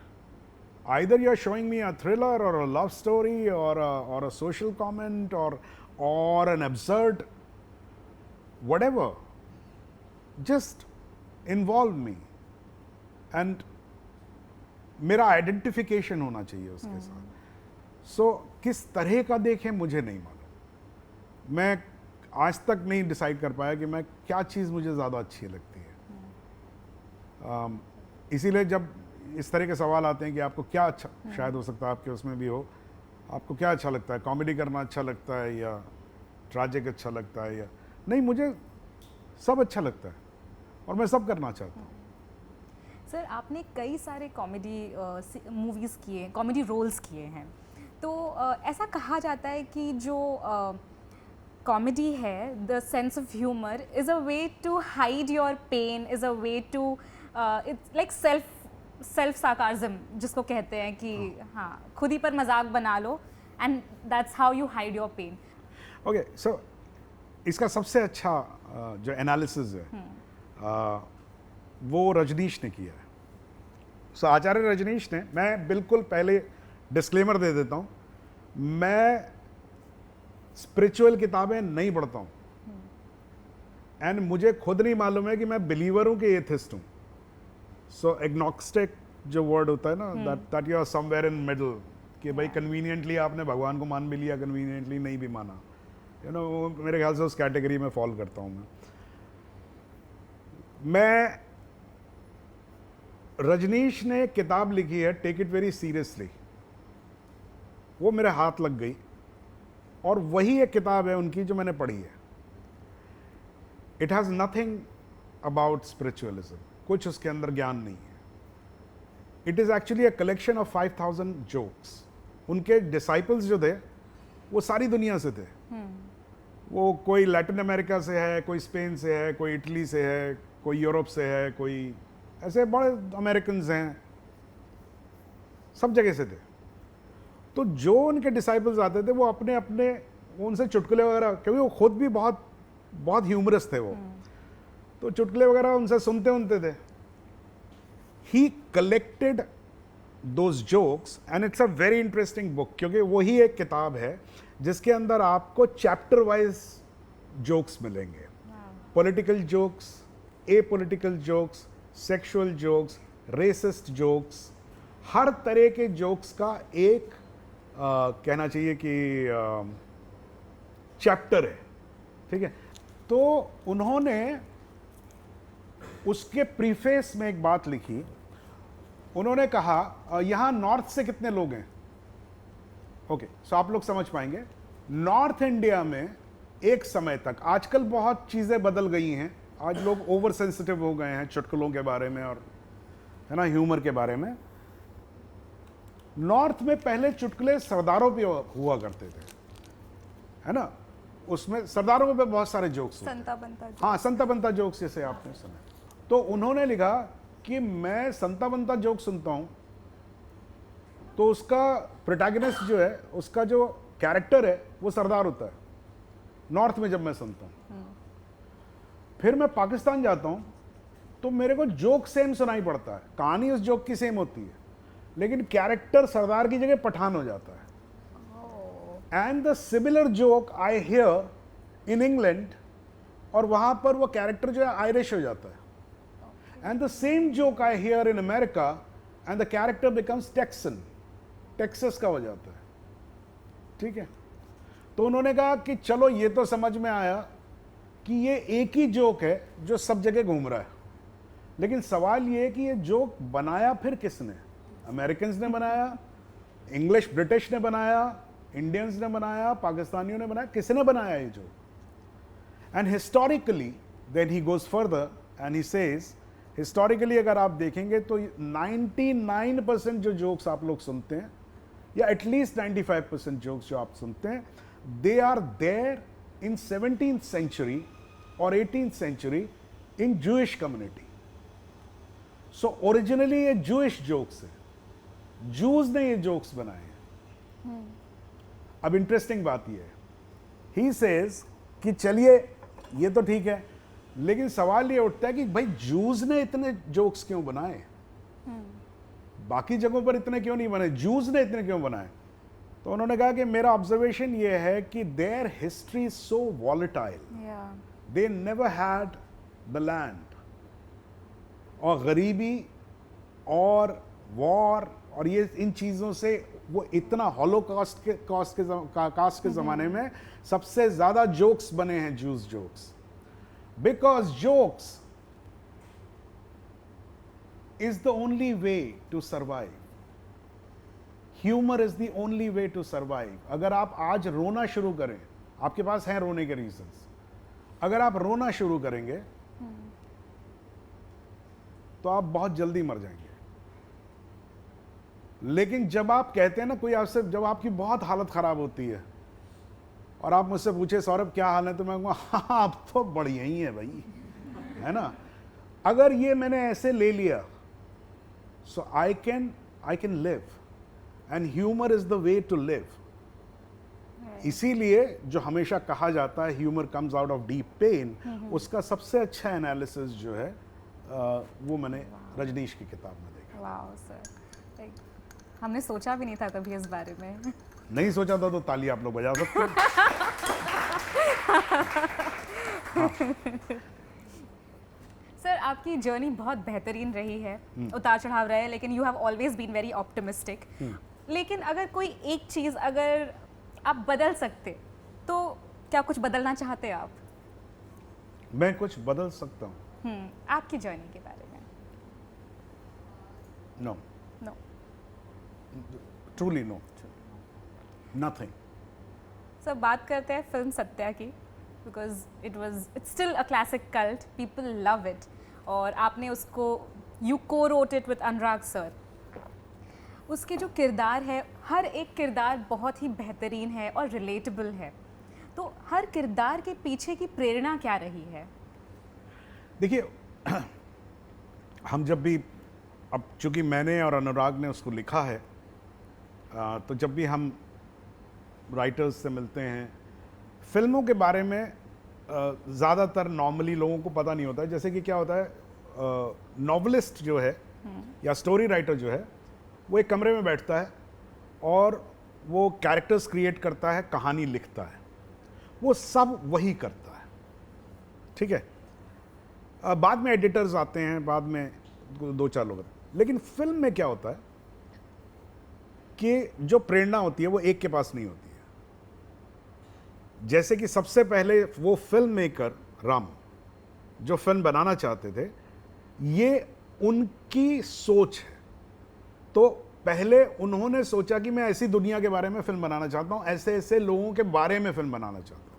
Either you're showing me a thriller or a love story or a social comment or an absurd whatever. Just involve me. And मेरा identification होना चाहिए उसके साथ. सो किस तरह का देखें मुझे नहीं मालूम. मैं आज तक नहीं डिसाइड कर पाया कि मैं क्या चीज़ मुझे ज़्यादा अच्छी लगती है. इसीलिए जब इस तरह के सवाल आते हैं कि आपको क्या अच्छा, शायद हो सकता है आपके उसमें भी हो, आपको क्या अच्छा लगता है, कॉमेडी करना अच्छा लगता है या ट्रैजिक अच्छा लगता है या नहीं, मुझे सब अच्छा लगता है और मैं सब करना चाहता हूँ. सर, आपने कई सारे कॉमेडी मूवीज़ किए, कॉमेडी रोल्स किए हैं, तो ऐसा कहा जाता है कि जो कॉमेडी है, the sense of humour is a way to hide your pain, is a way to it's like self sarcasm जिसको कहते हैं कि हाँ खुद ही पर मजाक बना लो and that's how you hide your pain. Okay, so इसका सबसे अच्छा जो एनालिसिस है वो रजनीश ने किया है. सो आचार्य रजनीश ने, मैं बिल्कुल पहले डिस्क्लेमर दे देता हूँ, मैं स्पिरिचुअल किताबें नहीं पढ़ता हूँ एंड मुझे खुद नहीं मालूम है कि मैं बिलीवर हूँ कि एथिस्ट हूँ. सो एग्नोस्टिक जो वर्ड होता है ना, that you are somewhere in middle, कि भाई कन्वीनियंटली आपने भगवान को मान भी लिया, कन्वीनियंटली नहीं भी माना, यू नो, मेरे ख्याल से उस कैटेगरी में फॉल करता हूँ मैं. रजनीश ने किताब लिखी है टेक इट वेरी सीरियसली, वो मेरे हाथ लग गई और वही एक किताब है उनकी जो मैंने पढ़ी है. It has nothing about spiritualism, कुछ उसके अंदर ज्ञान नहीं है. It is actually a collection of 5000 jokes. उनके डिसाइपल्स जो थे वो सारी दुनिया से थे. वो कोई लैटिन अमेरिका से है, कोई स्पेन से है, कोई इटली से है, कोई यूरोप से है, कोई ऐसे बड़े अमेरिकन्स हैं, सब जगह से थे. तो जो उनके डिसाइपल्स आते थे वो अपने अपने उनसे चुटकुले वगैरह, क्योंकि वो खुद भी बहुत बहुत ह्यूमरस थे वो, तो चुटकुले वगैरह उनसे सुनते थे. He collected those jokes and it's a very interesting book, क्योंकि वही एक किताब है जिसके अंदर आपको चैप्टर वाइज जोक्स मिलेंगे. Political jokes, apolitical jokes, sexual jokes, racist jokes, हर तरह के जोक्स का एक कहना चाहिए कि चैप्टर है. ठीक है, तो उन्होंने उसके प्रीफेस में एक बात लिखी. उन्होंने कहा यहाँ नॉर्थ से कितने लोग हैं. ओके, सो आप लोग समझ पाएंगे, नॉर्थ इंडिया में एक समय तक, आजकल बहुत चीज़ें बदल गई हैं, आज लोग ओवर सेंसिटिव हो गए हैं चुटकुलों के बारे में और है ना ह्यूमर के बारे में. नॉर्थ में पहले चुटकुले सरदारों पे हुआ करते थे, है ना, उसमें सरदारों पे बहुत सारे जोक्स होते, संता बनता जोक्स. हाँ, संता बनता जोक्स जैसे आपने सुना. तो उन्होंने लिखा कि मैं संता बनता जोक सुनता हूँ, तो उसका प्रोटैगनिस्ट जो है, उसका जो कैरेक्टर है वो सरदार होता है नॉर्थ में. जब मैं सुनता हूँ, फिर मैं पाकिस्तान जाता हूँ तो मेरे को जोक सेम सुनाई पड़ता है, कहानी उस जोक की सेम होती है, लेकिन कैरेक्टर सरदार की जगह पठान हो जाता है. And the similar joke I here in England, और वहां पर वो कैरेक्टर जो है आयरिश हो जाता है. And the same joke I here in America and the character becomes taxon, Texas का हो जाता है. ठीक है, तो उन्होंने कहा कि चलो ये तो समझ में आया कि ये एक ही जोक है जो सब जगह घूम रहा है, लेकिन सवाल ये है कि ये जोक बनाया फिर किसने. अमेरिकन्स ने बनाया, इंग्लिश ब्रिटिश ने बनाया, इंडियंस ने बनाया, पाकिस्तानियों ने बनाया, किसने बनाया ये joke. And historically then he goes further and he says, historically अगर आप देखेंगे तो 99% जो जोक्स आप लोग सुनते हैं, या एटलीस्ट 95% जोक्स जो आप सुनते हैं, they are there in 17th century or 18th century in Jewish community. So originally ये Jewish jokes है, Jews ने ये jokes बनाए हैं। अब इंटरेस्टिंग बात ये है, he says कि चलिए ये तो ठीक है, लेकिन सवाल ये उठता है कि भाई जूस ने इतने जोक्स क्यों बनाए, बाकी जगहों पर इतने क्यों नहीं बने, जूस ने इतने क्यों बनाए? तो उन्होंने कहा कि मेरा ऑब्जर्वेशन ये है कि there history is so volatile, they never had the land, और गरीबी और वॉर और ये इन चीज़ों से वो इतना हॉलोकॉस्ट के ज़माने में सबसे ज़्यादा जोक्स बने हैं juice jokes, because jokes is the only way to survive. Humor is the only way to survive. अगर आप आज रोना शुरू करें, आपके पास हैं रोने के रीजंस, अगर आप रोना शुरू करेंगे तो आप बहुत जल्दी मर जाएंगे। लेकिन जब आप कहते हैं ना, कोई आपसे, जब आपकी बहुत हालत खराब होती है और आप मुझसे पूछे सौरभ क्या हाल है, तो मैं कहूँगा हाँ आप तो बढ़िया ही है भाई, है ना। अगर ये मैंने ऐसे ले लिया, so I can live, and humor is the way to live. इसीलिए जो हमेशा कहा जाता है humour comes out of deep pain, उसका सबसे अच्छा एनालिसिस जो है वो मैंने रजनीश की किताब में देखा। वाओ सर, हमने सोचा भी नहीं था कभी इस बारे में। नहीं सोचा था तो ताली आप लोग बजा सकते हैं। सर आपकी जर्नी बहुत बेहतरीन रही है, उतार चढ़ाव रहे, लेकिन you have always been very optimistic. लेकिन अगर कोई एक चीज़ अगर आप बदल सकते तो क्या कुछ बदलना चाहते आप? मैं कुछ बदल सकता हूँ आपकी जर्नी के बारे में? No, no, truly no, nothing. Sir बात करते हैं फिल्म सत्या की, because it's still a classic cult, people love it, और आपने उसको you cowrote it with Anurag sir. उसके जो किरदार है, हर एक किरदार बहुत ही बेहतरीन है और रिलेटेबल है, तो हर किरदार के पीछे की प्रेरणा क्या रही है? देखिए हम जब भी, अब चूंकि मैंने और अनुराग ने उसको लिखा है, तो जब भी हम राइटर्स से मिलते हैं, फिल्मों के बारे में ज़्यादातर नॉर्मली लोगों को पता नहीं होता है। जैसे कि क्या होता है, नॉवलिस्ट जो है या स्टोरी राइटर जो है, वो एक कमरे में बैठता है और वो कैरेक्टर्स क्रिएट करता है, कहानी लिखता है, वो सब वही करता है, ठीक है। बाद में एडिटर्स आते हैं, बाद में दो चार लोग, लेकिन फिल्म में क्या होता है कि जो प्रेरणा होती है वो एक के पास नहीं होती है। जैसे कि सबसे पहले वो फिल्म मेकर राम जो फिल्म बनाना चाहते थे, ये उनकी सोच है। तो पहले उन्होंने सोचा कि मैं ऐसी दुनिया के बारे में फिल्म बनाना चाहता हूँ, ऐसे ऐसे लोगों के बारे में फिल्म बनाना चाहता हूँ।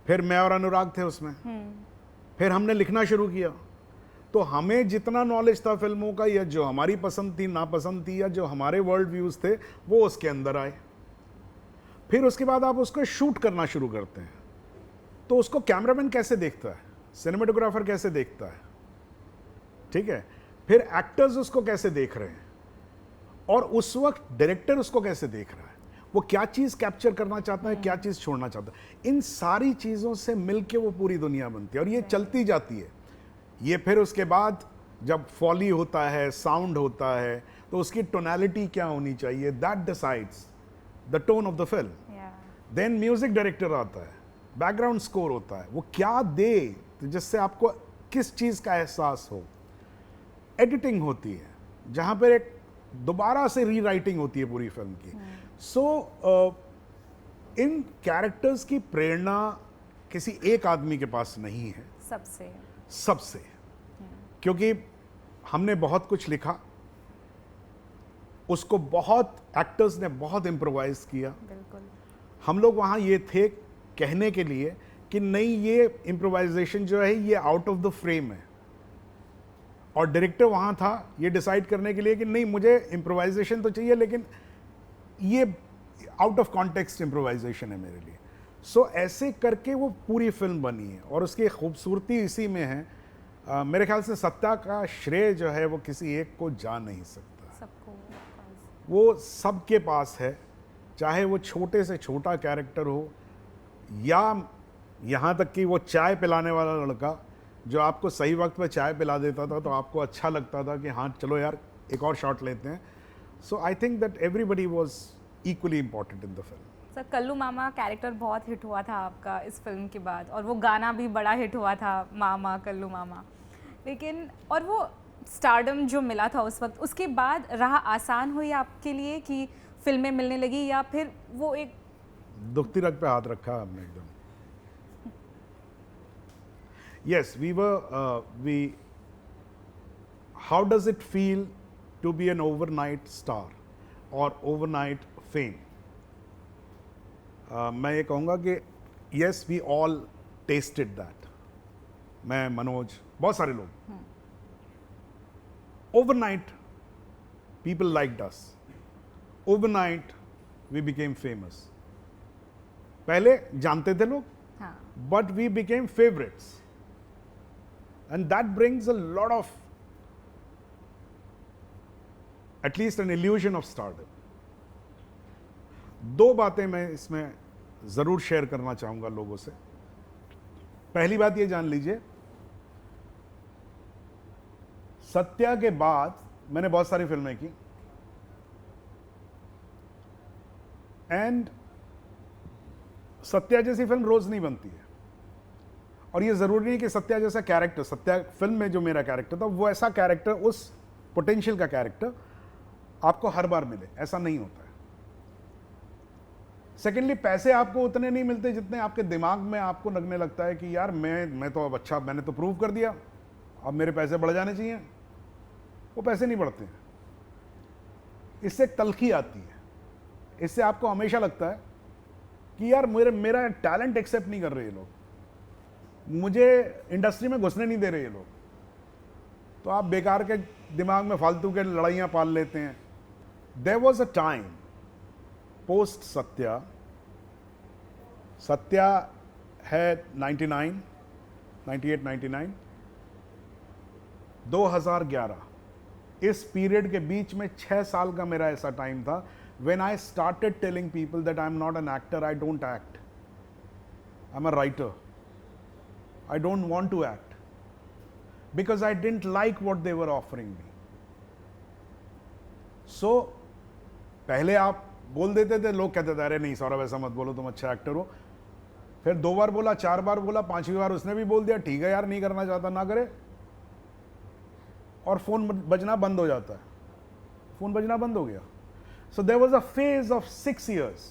फिर मैं और अनुराग थे उसमें, फिर हमने लिखना शुरू किया, तो हमें जितना नॉलेज था फिल्मों का, या जो हमारी पसंद थी, नापसंद थी, या जो हमारे वर्ल्ड व्यूज थे, वो उसके अंदर आए। फिर उसके बाद आप उसको शूट करना शुरू करते हैं, तो उसको कैमरामैन कैसे देखता है, सिनेमेटोग्राफर कैसे देखता है, ठीक है, फिर एक्टर्स उसको कैसे देख रहे हैं, और उस वक्त डायरेक्टर उसको कैसे देख रहा है, वो क्या चीज़ कैप्चर करना चाहता है, क्या चीज़ छोड़ना चाहता है। इन सारी चीज़ों से मिलके वो पूरी दुनिया बनती है, और ये चलती जाती है। ये फिर उसके बाद जब फॉली होता है, साउंड होता है, तो उसकी टोनैलिटी क्या होनी चाहिए, that decides the tone of the film. Then music director आता है, बैकग्राउंड स्कोर होता है, वो क्या दे जिससे आपको किस चीज़ का एहसास हो। एडिटिंग होती है, जहाँ पर एक दोबारा से रीराइटिंग होती है पूरी फिल्म की। सो इन कैरेक्टर्स की प्रेरणा किसी एक आदमी के पास नहीं है, सबसे, क्योंकि हमने बहुत कुछ लिखा, उसको बहुत एक्टर्स ने बहुत इम्प्रोवाइज किया। बिल्कुल। हम लोग वहाँ ये थे कहने के लिए कि नहीं, ये इम्प्रोवाइजेशन जो है ये आउट ऑफ द फ्रेम है, और डायरेक्टर वहाँ था ये डिसाइड करने के लिए कि नहीं, मुझे इम्प्रोवाइजेशन तो चाहिए, लेकिन ये आउट ऑफ कॉन्टेक्स्ट इम्प्रोवाइजेशन है मेरे लिए। सो ऐसे करके वो पूरी फिल्म बनी है और उसकी खूबसूरती इसी में है। मेरे ख्याल से सत्या का श्रेय जो है वो किसी एक को जा नहीं सकता, सबको वो सबके पास है, चाहे वो छोटे से छोटा कैरेक्टर हो या यहाँ तक कि वो चाय पिलाने वाला लड़का जो आपको सही वक्त पे चाय पिला देता था तो आपको अच्छा लगता था कि हाँ चलो यार एक और शॉट लेते हैं। So I think that everybody was equally important in the film. Sir Kallu Mama character बहुत हिट हुआ था आपका इस फिल्म के बाद, और वो गाना भी बड़ा हिट हुआ था, मामा कल्लू मामा। लेकिन और वो स्टारडम जो मिला था उस वक्त, उसके बाद राह आसान हुई आपके लिए कि फिल्में मिलने लगी, या फिर वो एक दुखती रग पे हाथ रखा हमने एकदम। Yes we how does it feel to be an overnight star और ओवरनाइट फेम? मैं ये कहूँगा कि yes we all tasted that, मैं, मनोज, बहुत सारे लोग। Overnight people liked us, overnight we became famous. पहले जानते थे लोग, हाँ but we became favorites, and that brings a lot of, at least an illusion of stardom. दो बातें मैं इसमें जरूर शेयर करना चाहूंगा लोगों से। पहली बात ये जान लीजिए, सत्या के बाद मैंने बहुत सारी फिल्में की एंड सत्या जैसी फिल्म रोज नहीं बनती है। और ये जरूरी नहीं कि सत्या जैसा कैरेक्टर, सत्या फिल्म में जो मेरा कैरेक्टर था वो ऐसा कैरेक्टर, उस पोटेंशियल का कैरेक्टर आपको हर बार मिले, ऐसा नहीं होता है। सेकेंडली, पैसे आपको उतने नहीं मिलते जितने आपके दिमाग में आपको लगने लगता है कि यार मैं तो अब अच्छा, मैंने तो प्रूव कर दिया, अब मेरे पैसे बढ़ जाने चाहिए। वो पैसे नहीं बढ़ते हैं, इससे एक तलखी आती है, इससे आपको हमेशा लगता है कि यार मेरा टैलेंट एक्सेप्ट नहीं कर रहे ये लोग, मुझे इंडस्ट्री में घुसने नहीं दे रहे ये लोग, तो आप बेकार के दिमाग में फालतू के लड़ाइयाँ पाल लेते हैं। There was a time post Satya, Satya है 99, 98, 99, 2011, इस पीरियड के बीच में 6 साल का मेरा ऐसा टाइम था when I started telling people that I'm not an actor, I don't act, I'm a writer, I don't want to act, because I didn't like what they were offering me. So पहले आप बोल देते थे, लोग कहते थे अरे नहीं सौरभ ऐसा मत बोलो, तुम अच्छा एक्टर हो। फिर 2 बार बोला, 4 बार बोला, 5वीं बार उसने भी बोल दिया ठीक है यार नहीं करना चाहता ना करे, और फोन बजना बंद हो जाता है, फोन बजना बंद हो गया। So there was a phase of 6 years,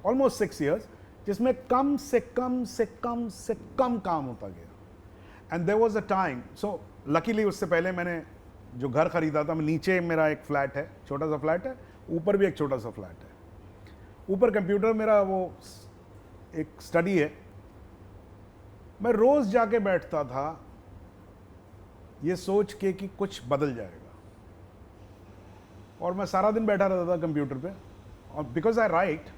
almost 6 years, जिसमें कम से कम काम होता गया। And there was a time, so luckily उससे पहले मैंने जो घर खरीदा था, मैं, नीचे मेरा एक फ्लैट है, छोटा सा फ्लैट है, ऊपर भी एक छोटा सा फ्लैट है। ऊपर कंप्यूटर मेरा वो एक स्टडी है, मैं रोज जाके बैठता था ये सोच के कि कुछ बदल जाएगा, और मैं सारा दिन बैठा रहता था कंप्यूटर पे। और बिकॉज आई राइट,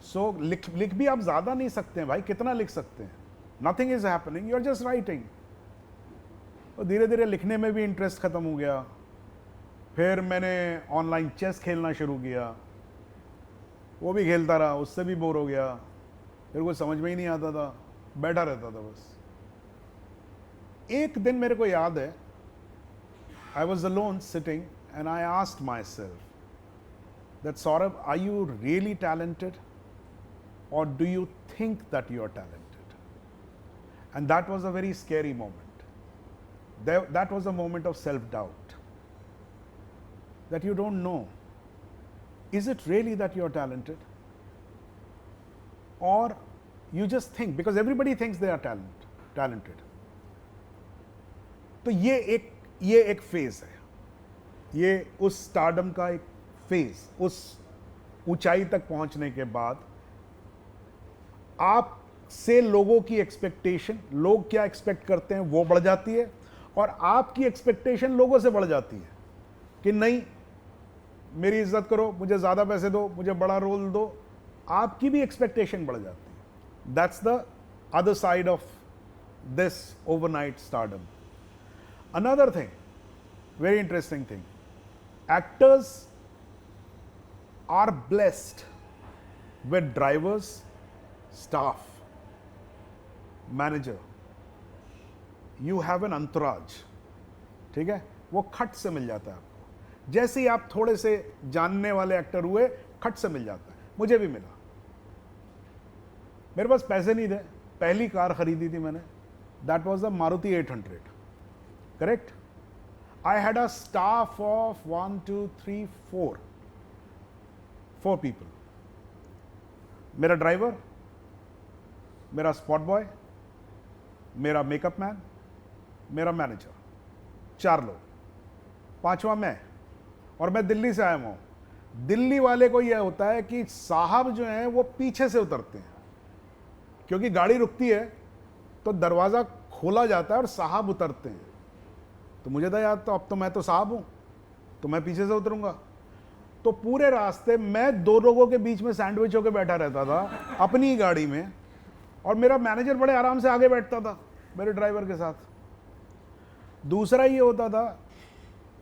सो लिख भी आप ज़्यादा नहीं सकते हैं भाई, कितना लिख सकते हैं, nothing is happening, you are just writing. और धीरे धीरे लिखने में भी इंटरेस्ट ख़त्म हो गया। फिर मैंने ऑनलाइन चेस खेलना शुरू किया, वो भी खेलता रहा, उससे भी बोर हो गया, फिर कुछ समझ में ही नहीं आता था, बैठा रहता था बस। एक दिन मेरे को याद है, I was alone sitting and I asked myself that Saurabh, are you really talented, or do you think that you are talented? And that was a very scary moment. That was a moment of self-doubt, that you don't know, is it really that you are talented, or you just think because everybody thinks they are talented. तो ये एक phase है, ये उस stardom का एक phase, उस ऊंचाई तक पहुंचने के बाद आप से लोगों की एक्सपेक्टेशन, लोग क्या एक्सपेक्ट करते हैं वो बढ़ जाती है, और आपकी एक्सपेक्टेशन लोगों से बढ़ जाती है कि नहीं मेरी इज्जत करो, मुझे ज़्यादा पैसे दो, मुझे बड़ा रोल दो, आपकी भी एक्सपेक्टेशन बढ़ जाती है. That's the other side of this overnight stardom. Another thing, very interesting thing, actors are blessed with drivers, staff, manager. You have an entourage. ठीक है, वो खट से मिल जाता है आपको. जैसे ही आप थोड़े से जानने वाले एक्टर हुए, खट से मिल जाता है. मुझे भी मिला. मेरे पास पैसे नहीं थे, पहली कार खरीदी थी मैंने, that was the Maruti 800. Correct. I had a staff of 1, 2, 3, 4 people. मेरा ड्राइवर, मेरा स्पॉट बॉय, मेरा मेकअप मैन, मेरा मैनेजर, 4 लोग. 5वां मैं, और मैं दिल्ली से आया हुआ हूं. दिल्ली वाले को यह होता है कि साहब जो हैं वो पीछे से उतरते हैं, क्योंकि गाड़ी रुकती है तो दरवाजा खोला जाता है और साहब उतरते हैं. तो मुझे था यार, तो अब तो मैं तो साहब हूं, तो मैं पीछे से उतरूंगा. तो पूरे रास्ते मैं 2 लोगों के बीच में सैंडविच होकर बैठा रहता था अपनी ही गाड़ी में, और मेरा मैनेजर बड़े आराम से आगे बैठता था मेरे ड्राइवर के साथ. दूसरा ये होता था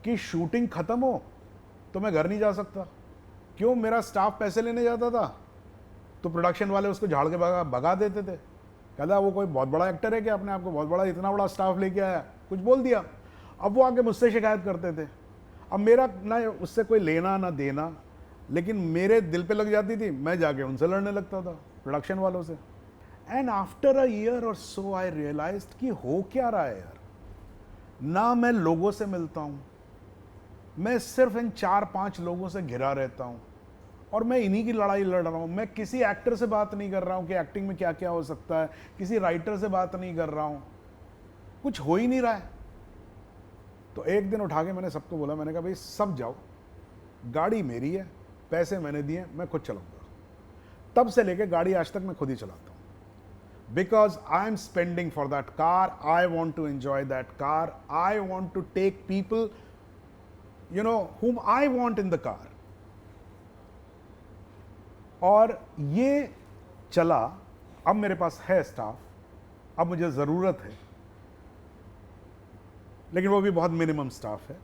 कि शूटिंग खत्म हो तो मैं घर नहीं जा सकता. क्यों? मेरा स्टाफ पैसे लेने जाता था, तो प्रोडक्शन वाले उसको झाड़ के भगा देते थे. कहता वो कोई बहुत बड़ा एक्टर है कि अपने आप को बहुत बड़ा, इतना बड़ा स्टाफ लेके आया, कुछ बोल दिया. अब वो आके मुझसे शिकायत करते थे. अब मेरा ना उससे कोई लेना ना देना, लेकिन मेरे दिल पे लग जाती थी, मैं जाके उनसे लड़ने लगता था, प्रोडक्शन वालों से. एंड आफ्टर अ ईयर और सो आई रियलाइज्ड कि हो क्या रहा है यार. ना मैं लोगों से मिलता हूँ, मैं सिर्फ इन 4-5 लोगों से घिरा रहता हूँ, और मैं इन्हीं की लड़ाई लड़ रहा हूँ. मैं किसी एक्टर से बात नहीं कर रहा हूँ कि एक्टिंग में क्या क्या हो सकता है, किसी राइटर से बात नहीं कर रहा हूँ, कुछ हो ही नहीं रहा है. तो एक दिन उठा के मैंने सबको बोला, मैंने कहा भाई सब जाओ, गाड़ी मेरी है, पैसे मैंने दिए, मैं खुद चलाऊंगा. तब से लेके गाड़ी आज तक मैं खुद ही चलाता हूँ. Because I am spending for that car, I want to enjoy that car, I want to take people you know whom I want in the car. और ये चला. अब मेरे पास है स्टाफ, अब मुझे ज़रूरत है, लेकिन वो भी बहुत मिनिमम स्टाफ है.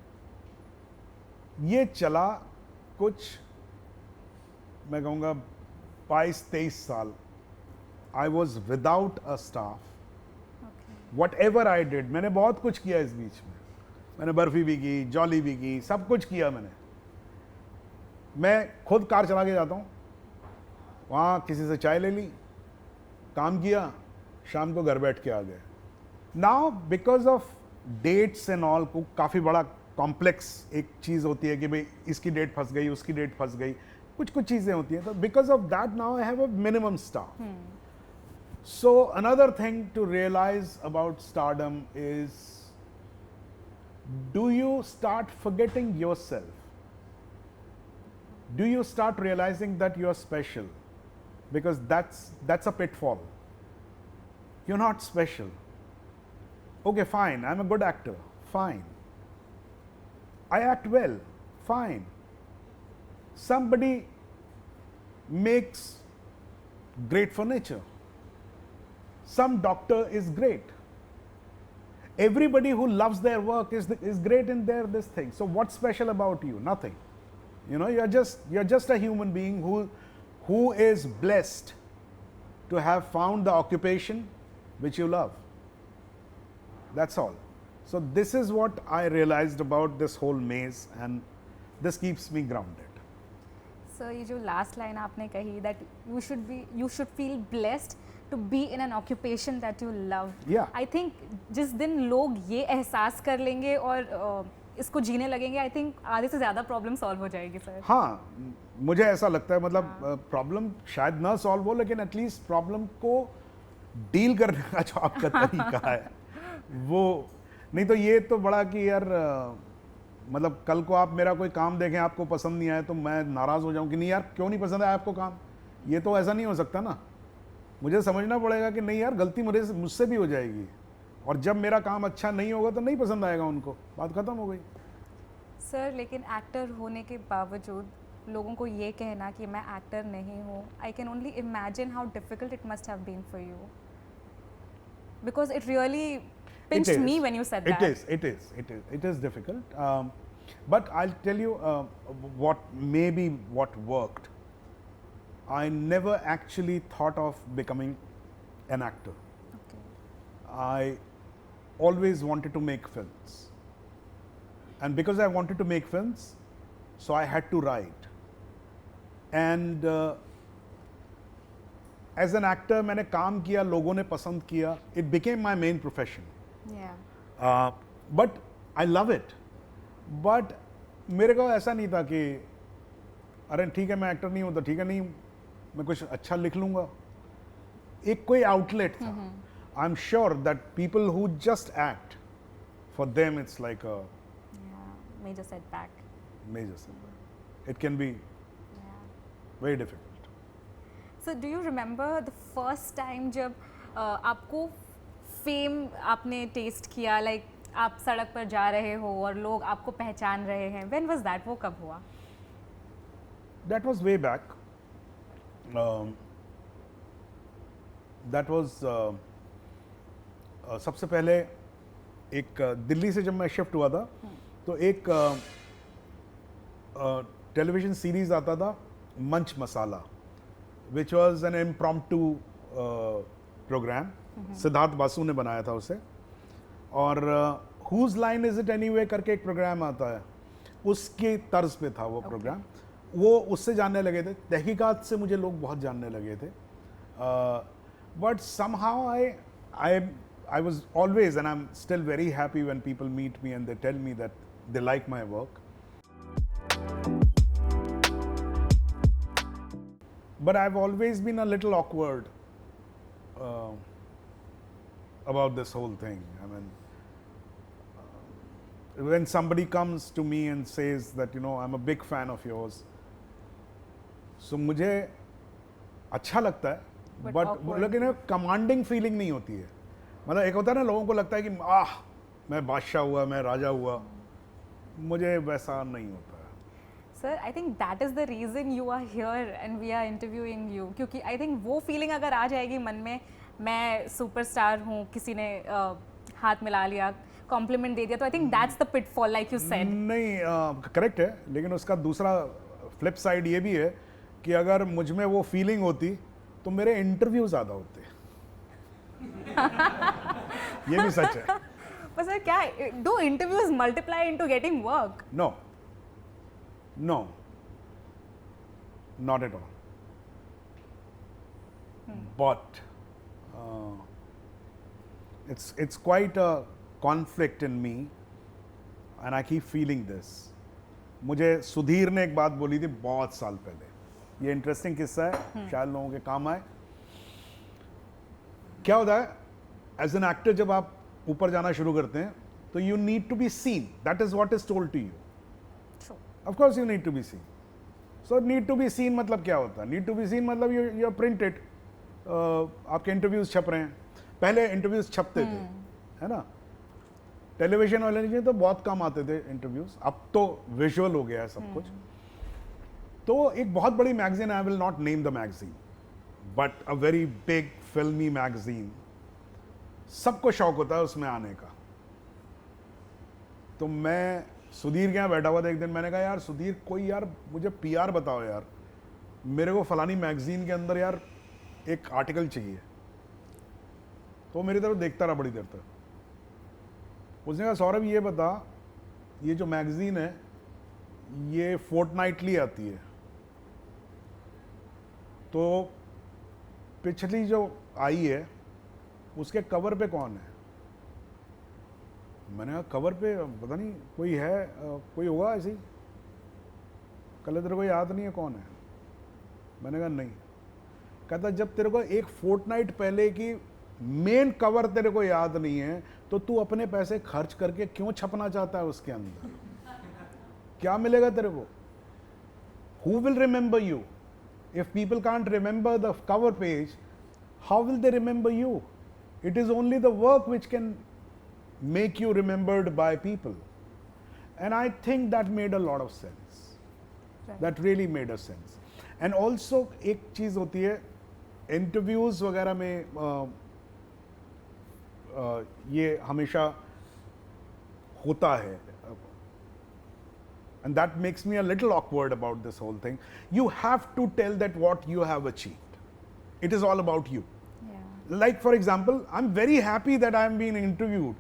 ये चला कुछ, मैं कहूँगा 22-23 साल. I was without a staff. What ever I did, मैंने बहुत कुछ किया इस बीच में. मैंने बर्फी भी की, जॉली भी की, सब कुछ किया मैंने. मैं खुद कार चला के जाता हूँ, वहाँ किसी से चाय ले ली, काम किया, शाम को घर बैठ के आ गए. Now because of dates and all, को काफ़ी बड़ा कॉम्प्लेक्स एक चीज़ होती है कि भाई इसकी डेट फंस गई, उसकी डेट फंस गई, कुछ कुछ चीज़ें होती हैं. तो because of that now I have a minimum staff. So another thing to realize about stardom is, do you start forgetting yourself? Do you start realizing that you are special? Because that's a pitfall. You're not special. Okay, fine, I'm a good actor. Fine. I act well. Fine. Somebody makes great furniture. Some doctor is great. Everybody who loves their work is great in this thing. So what's special about you? Nothing. You know, you're just a human being who is blessed to have found the occupation which you love. That's all. So this is what I realized about this whole maze, and this keeps me grounded. So ये जो last line आपने कही, that you should feel blessed to be in an occupation that you love. Yeah. I think जिस दिन लोग ये एहसास कर लेंगे और इसको जीने लगेंगे, आई थिंक आधे से ज़्यादा प्रॉब्लम सॉल्व हो जाएगी सर. हाँ, मुझे ऐसा लगता है. मतलब प्रॉब्लम शायद ना सॉल्व हो, लेकिन एटलीस्ट प्रॉब्लम को डील करने का जो आपका तरीका है वो. नहीं तो ये तो बड़ा कि यार मतलब कल को आप मेरा कोई काम देखें, आपको पसंद नहीं आए तो मैं नाराज़ हो जाऊं कि नहीं यार क्यों नहीं पसंद आया आपको काम. ये तो ऐसा नहीं हो सकता ना. मुझे समझना पड़ेगा कि नहीं यार गलती मुझसे भी हो जाएगी, और जब मेरा काम अच्छा नहीं होगा तो नहीं पसंद आएगा उनको, बात खत्म हो गई. सर लेकिन एक्टर होने के बावजूद लोगों को ये कहना कि मैं एक्टर नहीं हूँ, I can only imagine how difficult it must have been for you, because it really pinched me when you said that. It is difficult. But I'll tell you what worked. I never actually thought of becoming an actor. Okay. I always wanted to make films. And because I wanted to make films, so I had to write. And as an actor, मैंने काम किया, लोगों ने पसंद किया. It became my main profession. Yeah. But I love it. But मेरे को ऐसा नहीं था कि अरे ठीक है मैं एक्टर नहीं हूँ तो ठीक है नहीं मैं कुछ अच्छा लिख लूँगा. एक कोई आउटलेट था. I am sure that people who just act for them it's like a Major setback. major setback. It can be very difficult. So do you remember the first time जब आपको फेम आपने test किया, like आप सड़क पर जा रहे हो और लोग आपको पहचान रहे हैं, व्हेन वाज दैट, वो कब हुआ? That was way back. That was सबसे पहले एक दिल्ली से जब मैं शिफ्ट हुआ था तो एक टेलीविजन सीरीज आता था Manch Masala, which was an impromptu program. Siddharth Basu ने बनाया था उसे. और whose line is it anyway करके एक प्रोग्राम आता है, उसके तर्ज पे था वो प्रोग्राम. वो उससे जानने लगे थे. तहकीकात से मुझे लोग बहुत जानने लगे थे. But somehow I was always, and I'm still very happy when people meet me and they tell me that they like my work. But I've always been a little awkward about this whole thing. I mean, when somebody comes to me and says that, you know, I'm a big fan of yours, so मुझे अच्छा लगता है, but लेकिन commanding feeling नहीं होती है. मतलब एक होता है ना, लोगों को लगता है कि मैं बादशाह हुआ, मैं राजा हुआ. मुझे वैसा नहीं होता है. Sir I think that is the reason you are here and we are interviewing you, क्योंकि आई थिंक वो फीलिंग अगर आ जाएगी मन में, मैं सुपरस्टार हूँ, किसी ने हाथ मिला लिया, कॉम्प्लीमेंट दे दिया, तो I think that's the pitfall like you said. नहीं, करेक्ट है, लेकिन उसका दूसरा फ्लिप साइड ये भी है कि अगर मुझ में वो फीलिंग होती तो मेरे इंटरव्यू ज़्यादा होते. ये भी सच है. पर सर क्या do interviews multiply into getting work? No, not at all. But it's quite a conflict in me and I keep feeling this. मुझे सुधीर ने एक बात बोली थी बहुत साल पहले. ये इंटरेस्टिंग किस्सा है, शायद लोगों के काम आए. क्या होता है, एज एन एक्टर जब आप ऊपर जाना शुरू करते हैं तो you need to be seen. That is what is told to you. Of course you need to be seen. So need to be seen मतलब क्या होता है? नीड टू बी सीन मतलब यू आर प्रिंटेड. आपके interviews छप रहे हैं. पहले इंटरव्यूज छपते थे, है ना. टेलीविजन वाले नहीं तो बहुत कम आते थे इंटरव्यूज. अब तो विजुअल हो गया है सब कुछ. तो एक बहुत बड़ी magazine, I will not name the magazine, but a very big फिल्मी मैगजीन, सबको शौक होता है उसमें आने का. तो मैं सुधीर के यहाँ बैठा हुआ था एक दिन. मैंने कहा यार सुधीर, कोई यार मुझे पीआर बताओ यार, मेरे को फलानी मैगजीन के अंदर यार एक आर्टिकल चाहिए. तो मेरी तरफ देखता रहा बड़ी देर तक. उसने कहा सौरभ ये बता, ये जो मैगजीन है ये फोर्टनाइटली आती है, तो पिछली जो आई है उसके कवर पे कौन है? मैंने कहा कवर पे पता नहीं कोई है, कोई होगा ऐसे ही. कल तेरे को याद नहीं है कौन है? मैंने कहा नहीं. कहता जब तेरे को एक फोर्टनाइट पहले की मेन कवर तेरे को याद नहीं है तो तू अपने पैसे खर्च करके क्यों छपना चाहता है उसके अंदर? क्या मिलेगा तेरे को? Who will remember you? If people can't remember the cover page, how will they remember you? It is only the work which can make you remembered by people. And I think that made a lot of sense. Right. That really made a sense. And also एक चीज़ होती है interviews वगैरह में ये हमेशा होता है. And that makes me a little awkward about this whole thing. You have to tell that what you have achieved. It is all about you. Yeah. Like for example, I'm very happy that I am being interviewed.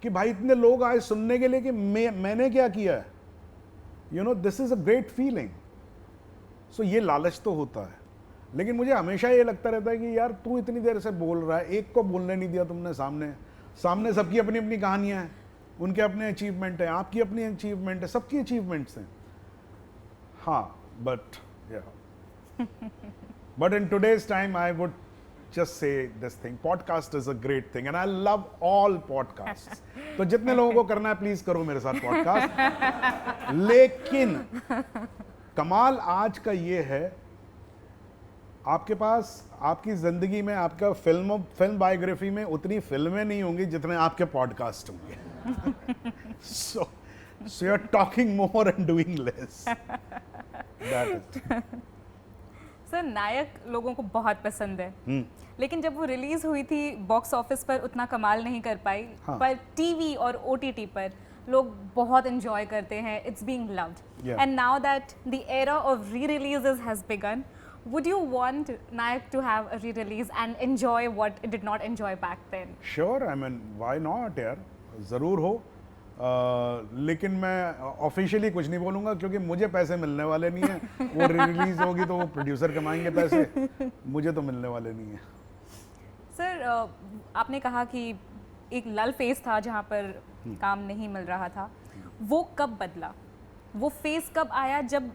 कि भाई इतने लोग आए सुनने के लिए कि मैंने क्या किया है. You know, this is a great feeling. So ये लालच तो होता है. लेकिन मुझे हमेशा ये लगता रहता है कि यार तू इतनी देर से बोल रहा है, एक को बोलने नहीं दिया तुमने सामने सबकी अपनी अपनी कहानियां हैं, उनके अपने अचीवमेंट हैं, आपकी अपनी अचीवमेंट है, सबकी अचीवमेंट्स हैं. हाँ, but in today's time I would just say this thing, podcast is a great thing and I love all podcasts. तो जितने लोगों को करना है प्लीज करो मेरे साथ पॉडकास्ट. लेकिन कमाल आज का ये है, आपके पास आपकी जिंदगी में आपका फिल्म बायोग्राफी में उतनी फिल्में नहीं होंगी जितने आपके पॉडकास्ट होंगे. so you're talking more and doing less. That is. Sir Nayak लोगों को बहुत पसंद है, लेकिन जब वो रिलीज हुई थी बॉक्स ऑफिस पर उतना कमाल नहीं कर पाई. हाँ. पर टीवी और ओटीटी पर लोग बहुत एंजॉय करते हैं. It's being loved and now that the era of री releases has begin, would you want Nayak to have a re-release and enjoy what it did not enjoy back then? Sure, I mean why not यार, ज़रूर हो. लेकिन मैं officially कुछ नहीं बोलूँगा क्योंकि मुझे पैसे मिलने वाले नहीं हैं. वो रिलीज होगी तो वो प्रोड्यूसर कमाएंगे पैसे, मुझे तो मिलने वाले नहीं हैं. सर आपने कहा कि एक लल फेज था जहाँ पर काम नहीं मिल रहा था. वो कब बदला? वो फेज कब आया जब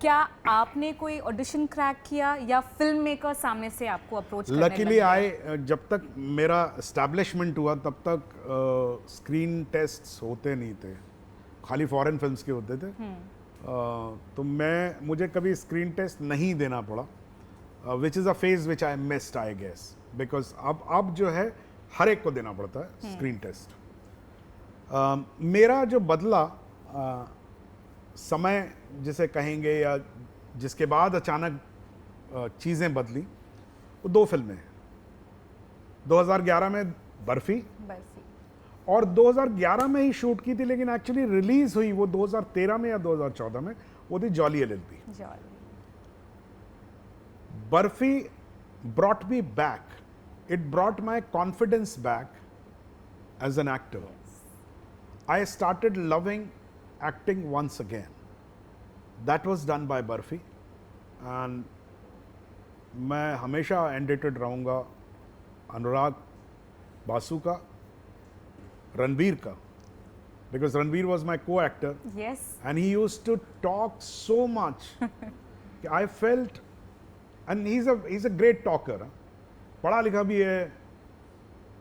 क्या आपने कोई ऑडिशन क्रैक किया या फिल्म मेकर सामने से आपको अप्रोच करने लगे? लकीली जब तक मेरा एस्टैब्लिशमेंट हुआ तब तक स्क्रीन टेस्ट्स होते नहीं थे, खाली फॉरेन फिल्म्स के होते थे. तो मुझे कभी स्क्रीन टेस्ट नहीं देना पड़ा, which is a phase which I missed I guess, because अब जो है हर एक को देना पड़ता है स्क्रीन टेस्ट. मेरा जो बदला समय जिसे कहेंगे या जिसके बाद अचानक चीज़ें बदली, वो 2 फिल्में हैं. 2011 में बर्फी, और 2011 में ही शूट की थी लेकिन एक्चुअली रिलीज हुई वो 2013 में या 2014 में, वो थी jolly LLB. Barfi brought me back. It brought my confidence back as an actor. I started loving acting once again. That was done by Barfi, and मैं हमेशा इंडेटेड रहूँगा अनुराग बासु का, रणवीर का, because Ranveer was my co-actor. Yes. And he used to talk so much. I felt, and he's a great talker. पढ़ा लिखा भी है,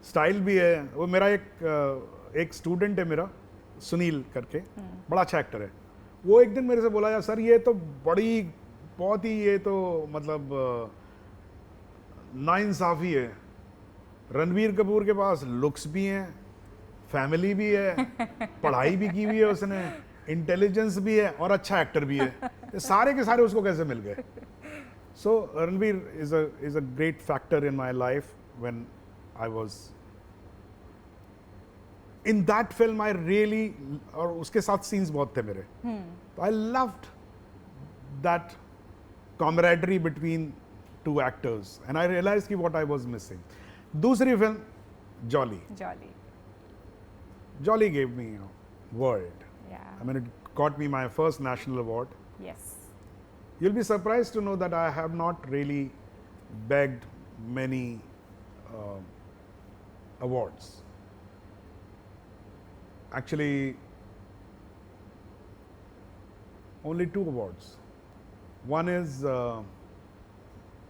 style भी है. वो मेरा एक स्टूडेंट है मेरा, सुनील करके, बड़ा अच्छा एक्टर है. वो एक दिन मेरे से बोला, यार सर ये तो बहुत ही ये तो मतलब नाइंसाफ़ी है. रणवीर कपूर के पास लुक्स भी हैं, फैमिली भी है, पढ़ाई भी की हुई है उसने, इंटेलिजेंस भी है और अच्छा एक्टर भी है. ये सारे के सारे उसको कैसे मिल गए? So Ranveer is a great factor in my life. When I was in that film I really, और उसके साथ सीन्स बहुत थे मेरे, तो I loved that camaraderie between two actors, and I realized कि what I was missing. दूसरी film Jolly. Jolly gave me a world. Yeah. I mean, it got me my first national award. Yes. You'll be surprised to know that I have not really begged many awards. Actually, only 2 awards. One is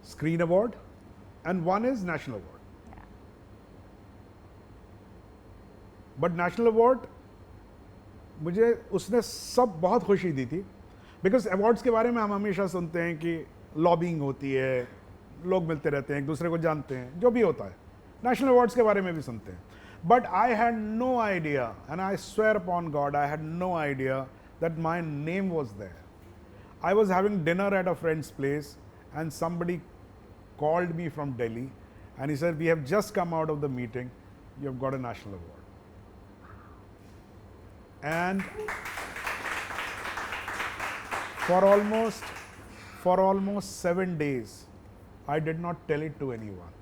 Screen Award and one is National Award. Yeah. But National Award मुझे उसने सब बहुत खुशी दी थी, because awards के बारे में हम हमेशा सुनते हैं कि लॉबिंग होती है, लोग मिलते रहते हैं, एक दूसरे को जानते हैं, जो भी होता है. नेशनल अवार्ड्स के बारे में भी सुनते हैं. But I had no idea, and I swear upon God, I had no idea that my name was there. I was having dinner at a friend's place, and somebody called me from Delhi, and he said, "We have just come out of the meeting. You have got a national award." And for almost 7 days, I did not tell it to anyone.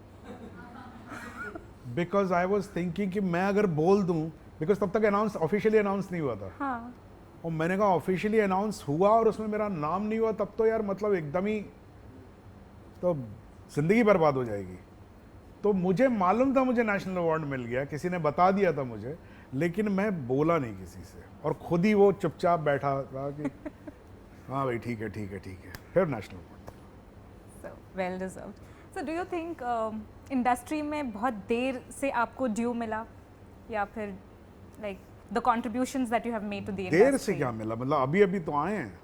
Because I was thinking कि मैं अगर बोल दूं, because तब तक officially announce नहीं हुआ था, हाँ. और मैंने कहा ऑफिशियली अनाउंस हुआ और उसमें मेरा नाम नहीं हुआ, तब तो यार मतलब एकदम ही तो जिंदगी बर्बाद हो जाएगी. तो मुझे मालूम था मुझे नेशनल अवार्ड मिल गया, किसी ने बता दिया था मुझे, लेकिन मैं बोला नहीं किसी से, और खुद ही वो चुपचाप बैठा रहा कि हाँ भाई ठीक है ठीक है ठीक है, फिर national award. So well deserved. So do you think industry में बहुत देर से आपको ड्यू मिला, या फिर like the contributions that you have made to the industry? देर से क्या मिला, मतलब अभी अभी तो आए हैं.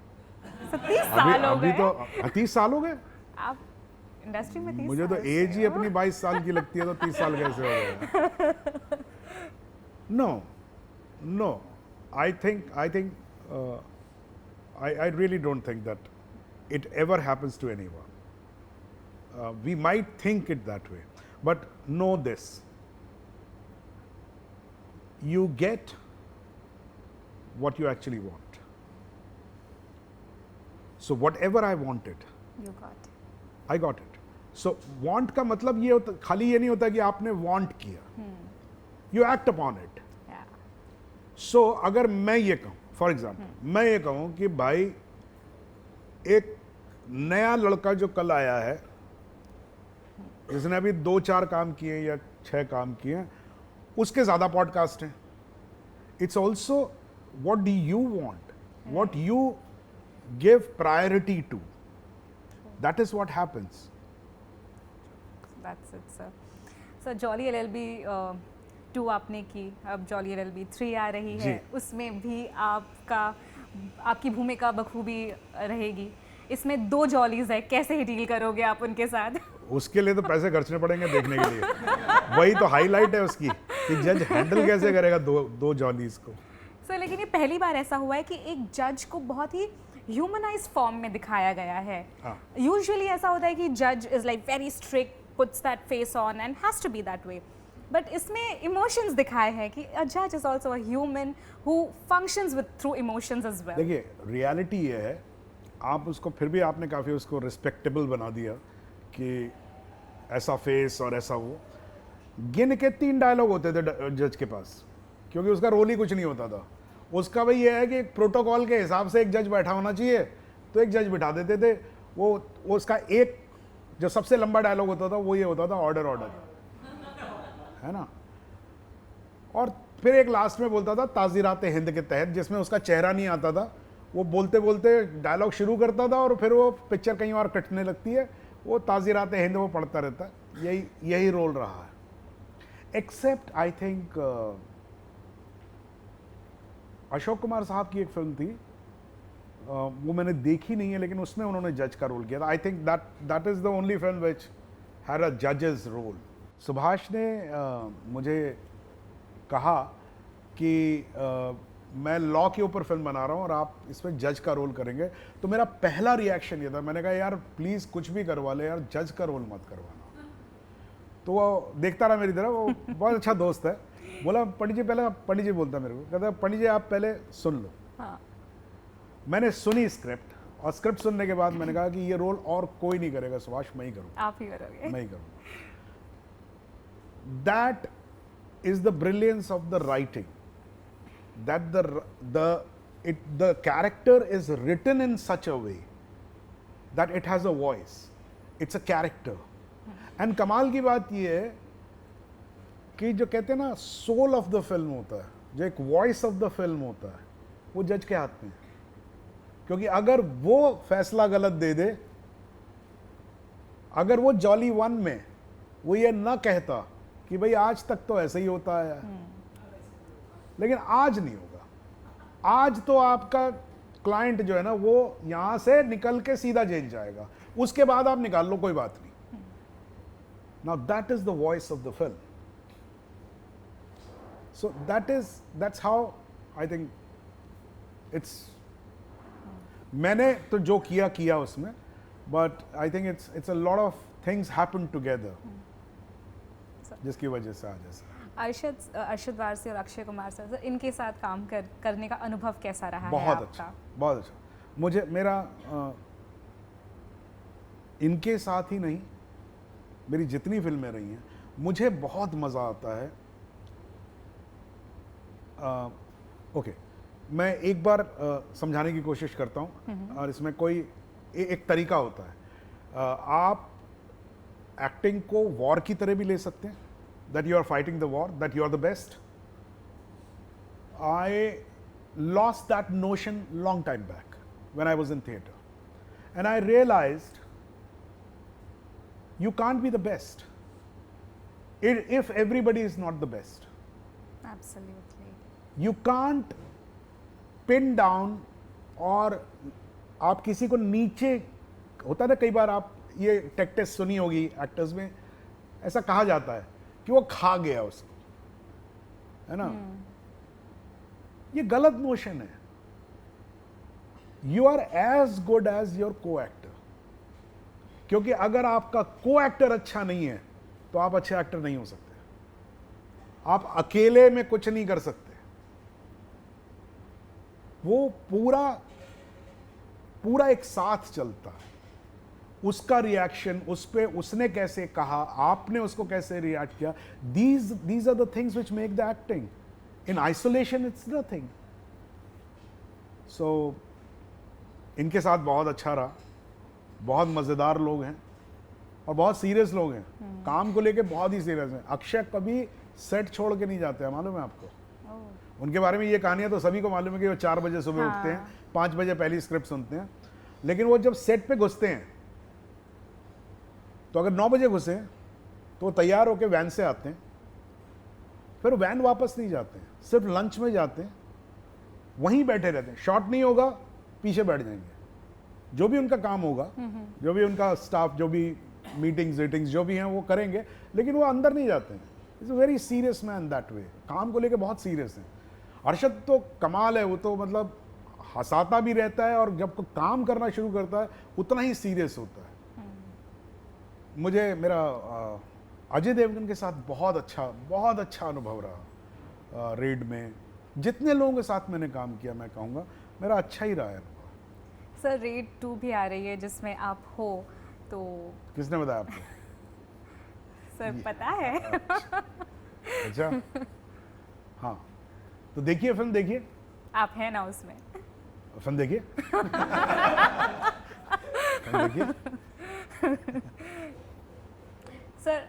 30 साल हो अभी गए. तो 30 साल हो गए. आप इंडस्ट्री में 30 मुझे तो साल एज से ही हो. अपनी 22 साल की लगती है, तो 30 साल कैसे हो गया? No no, I think I really don't think that it ever happens to anyone. We might think it that way, but know this: you get what you actually want. So whatever I wanted, You got. I got it. So want का मतलब ये होता, खाली ये नहीं होता कि आपने want किया. You act upon it. Yeah. सो अगर मैं ये कहूँ, फॉर एग्जाम्पल मैं ये कहूँ कि भाई एक नया लड़का जो कल आया है, जिसने अभी 2-4 काम किए या 6 काम किए हैं, उसके ज़्यादा पॉडकास्ट हैं. It's also what do you want, what you give priority to, that is what happens. That's it, sir. So Jolly LLB 2 आपने की, अब Jolly LLB 3 आ रही है, जी. उसमें भी आपकी भूमिका बखूबी रहेगी. इसमें 2 जॉलीज है, कैसे डील करोगे आप उनके साथ? उसके लिए तो पैसे खर्चने पड़ेंगे देखने के लिए. वही तो हाईलाइट है उसकी कि जज हैंडल कैसे करेगा दो जॉलीज को. सर लेकिन ये पहली बार ऐसा हुआ है कि एक जज को बहुत ही ह्यूमनाइज फॉर्म में दिखाया गया है. यूजुअली ऐसा होता है कि जज is like very strict, puts that face on and has to be that way, but इसमें इमोशंस दिखाए हैं कि अ जज is also a human who functions with through emotions as well. देखिए रियलिटी ये है, आप उसको फिर भी आपने काफ़ी उसको रिस्पेक्टेबल बना दिया कि ऐसा फेस और ऐसा वो. गिन के 3 डायलॉग होते थे जज के पास, क्योंकि उसका रोल ही कुछ नहीं होता था. उसका भाई ये है कि एक प्रोटोकॉल के हिसाब से एक जज बैठा होना चाहिए, तो एक जज बिठा देते थे. वो उसका एक जो सबसे लंबा डायलॉग होता था वो ये होता था, ऑर्डर ऑर्डर, है ना. और फिर एक लास्ट में बोलता था ताज़ीरात हिंद के तहत, जिसमें उसका चेहरा नहीं आता था. वो बोलते बोलते डायलॉग शुरू करता था और फिर वो पिक्चर कहीं और कटने लगती है, वो ताज़ीरात हिंद वो पढ़ता रहता है. यही रोल रहा है. Except I think Ashok Kumar साहब की एक फिल्म थी, वो मैंने देखी नहीं है, लेकिन उसमें उन्होंने जज का रोल किया था. आई think that is the only film which had a जजेस रोल. सुभाष ने मुझे कहा कि मैं लॉ के ऊपर फिल्म बना रहा हूँ और आप इसमें जज का रोल करेंगे. तो मेरा पहला रिएक्शन ये था, मैंने कहा यार प्लीज़ कुछ भी करवा ले यार, जज का रोल मत करवाना. तो वो देखता रहा मेरी तरफ, वो बहुत अच्छा दोस्त है. बोला पंडित जी, पहले पंडित जी बोलता मेरे को, कहता पंडित जी आप पहले सुन लो. हाँ. मैंने सुनी स्क्रिप्ट, और स्क्रिप्ट सुनने के बाद मैंने कहा कि ये रोल और कोई नहीं करेगा सुभाष, मैं ही करूँगा. आप ही करोगे. मैं ही करूँगा. That is the brilliance of the writing, that the character is written in such a way that it has a voice. It's a character. And कमाल की बात ये है कि जो कहते हैं ना सोल ऑफ द फिल्म होता है, जो एक वॉइस ऑफ द फिल्म होता है, वो जज के हाथ में है. क्योंकि अगर वो फैसला गलत दे दे, अगर वो जॉली 1 में वो ये ना कहता कि भाई आज तक तो ऐसे ही होता है, लेकिन आज नहीं होगा. आज तो आपका क्लाइंट जो है ना वो यहां से निकल के सीधा जेल जाएगा, उसके बाद आप निकाल लो, कोई बात नहीं. Now that is the voice of the film. So that's how I think it's. मैंने तो जो किया उसमें, but I think it's a lot of things happen together, जिसकी वजह से आज ऐसा। अरशद वारसी और अक्षय कुमार सर, इनके साथ काम करने का अनुभव कैसा रहा है बहुत आपका? अच्छा, बहुत अच्छा। मुझे मेरा इनके साथ ही नहीं, मेरी जितनी फिल्में रही हैं, मुझे बहुत मज़ा आता है। ओके, मैं एक बार समझाने की कोशिश करता हूँ, और इसमें कोई एक तरीका होता है। आप एक्टिंग को वॉर की तरह भी ले सकते हैं, that you are fighting the war, that you are the best. I lost that notion long time back when I was in theater. And I realized you can't be the best if everybody is not the best. Absolutely. You can't pin down, और आप किसी को नीचे, होता है ना कई बार, आप ये टेक टेस्ट सुनी होगी एक्टर्स में, ऐसा कहा जाता है कि वो खा गया उसको, है ना? ये गलत नोशन है। You are as good as your co actor, क्योंकि अगर आपका को एक्टर अच्छा नहीं है तो आप अच्छे एक्टर नहीं हो सकते। आप अकेले में कुछ नहीं कर सकते। वो पूरा एक साथ चलता है। उसका रिएक्शन, उस पे उसने कैसे कहा, आपने उसको कैसे रिएक्ट किया, these are the things which make the acting. In isolation it's nothing. So इनके साथ बहुत अच्छा रहा, बहुत मज़ेदार लोग हैं और बहुत सीरियस लोग हैं। काम को लेके बहुत ही सीरियस हैं। अक्षय कभी सेट छोड़ के नहीं जाते हैं, मालूम है आपको? उनके बारे में ये कहानियां तो सभी को मालूम है कि वो 4 बजे सुबह उठते हैं, 5 बजे पहली स्क्रिप्ट सुनते हैं, लेकिन वो जब सेट पे घुसते हैं तो अगर 9 बजे घुसे तो वो तैयार होकर वैन से आते हैं, फिर वैन वापस नहीं जाते हैं, सिर्फ लंच में जाते हैं, वहीं बैठे रहते हैं। शॉट नहीं होगा, पीछे बैठ जाएंगे। जो भी उनका काम होगा, जो भी उनका स्टाफ, जो भी मीटिंग्स जो भी हैं वो करेंगे, लेकिन वो अंदर नहीं जाते हैं। It's a very serious man that way. काम को लेके बहुत सीरियस है। अरशद तो कमाल है, वो तो मतलब हंसाता भी रहता है और जब काम करना शुरू करता है उतना ही सीरियस होता है। मुझे मेरा अजय देवगन के साथ बहुत अच्छा अनुभव रहा। रेड में जितने लोगों के साथ मैंने काम किया, मैं कहूँगा मेरा अच्छा ही रहा है अनुभव। सर रेड 2 भी आ रही है जिसमें आप हो, तो किसने बताया आपको? सर पता है। अच्छा, हाँ, तो देखिए फिल्म, देखिए आप हैं ना उसमें? फिल्म देखिए। फिल्म देखिए। सर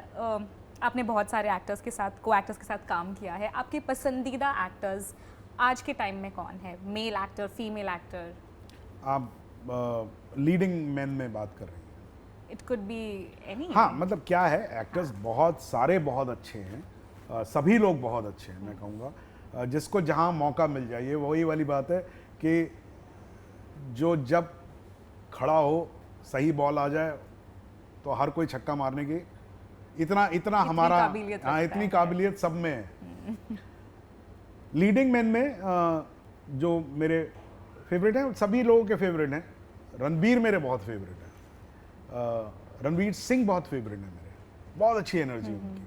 आपने बहुत सारे एक्टर्स के साथ, को एक्टर्स के साथ काम किया है। आपके पसंदीदा एक्टर्स आज के टाइम में कौन है? Male actor, female actor? आप लीडिंग मैन में बात कर रही हैं? It could be any. हाँ, मतलब क्या है, एक्टर्स बहुत सारे बहुत अच्छे हैं, सभी लोग बहुत अच्छे हैं, मैं कहूँगा। जिसको जहाँ मौका मिल जाए, ये वही वाली बात है कि जो जब खड़ा हो, सही बॉल आ जाए तो हर कोई छक्का मारने की इतना हमारा, हाँ, इतनी काबिलियत सब में है। लीडिंग मैन में जो मेरे फेवरेट हैं, सभी लोगों के फेवरेट हैं। रणबीर मेरे बहुत फेवरेट हैं। रणवीर सिंह बहुत फेवरेट है मेरे, बहुत अच्छी एनर्जी उनकी।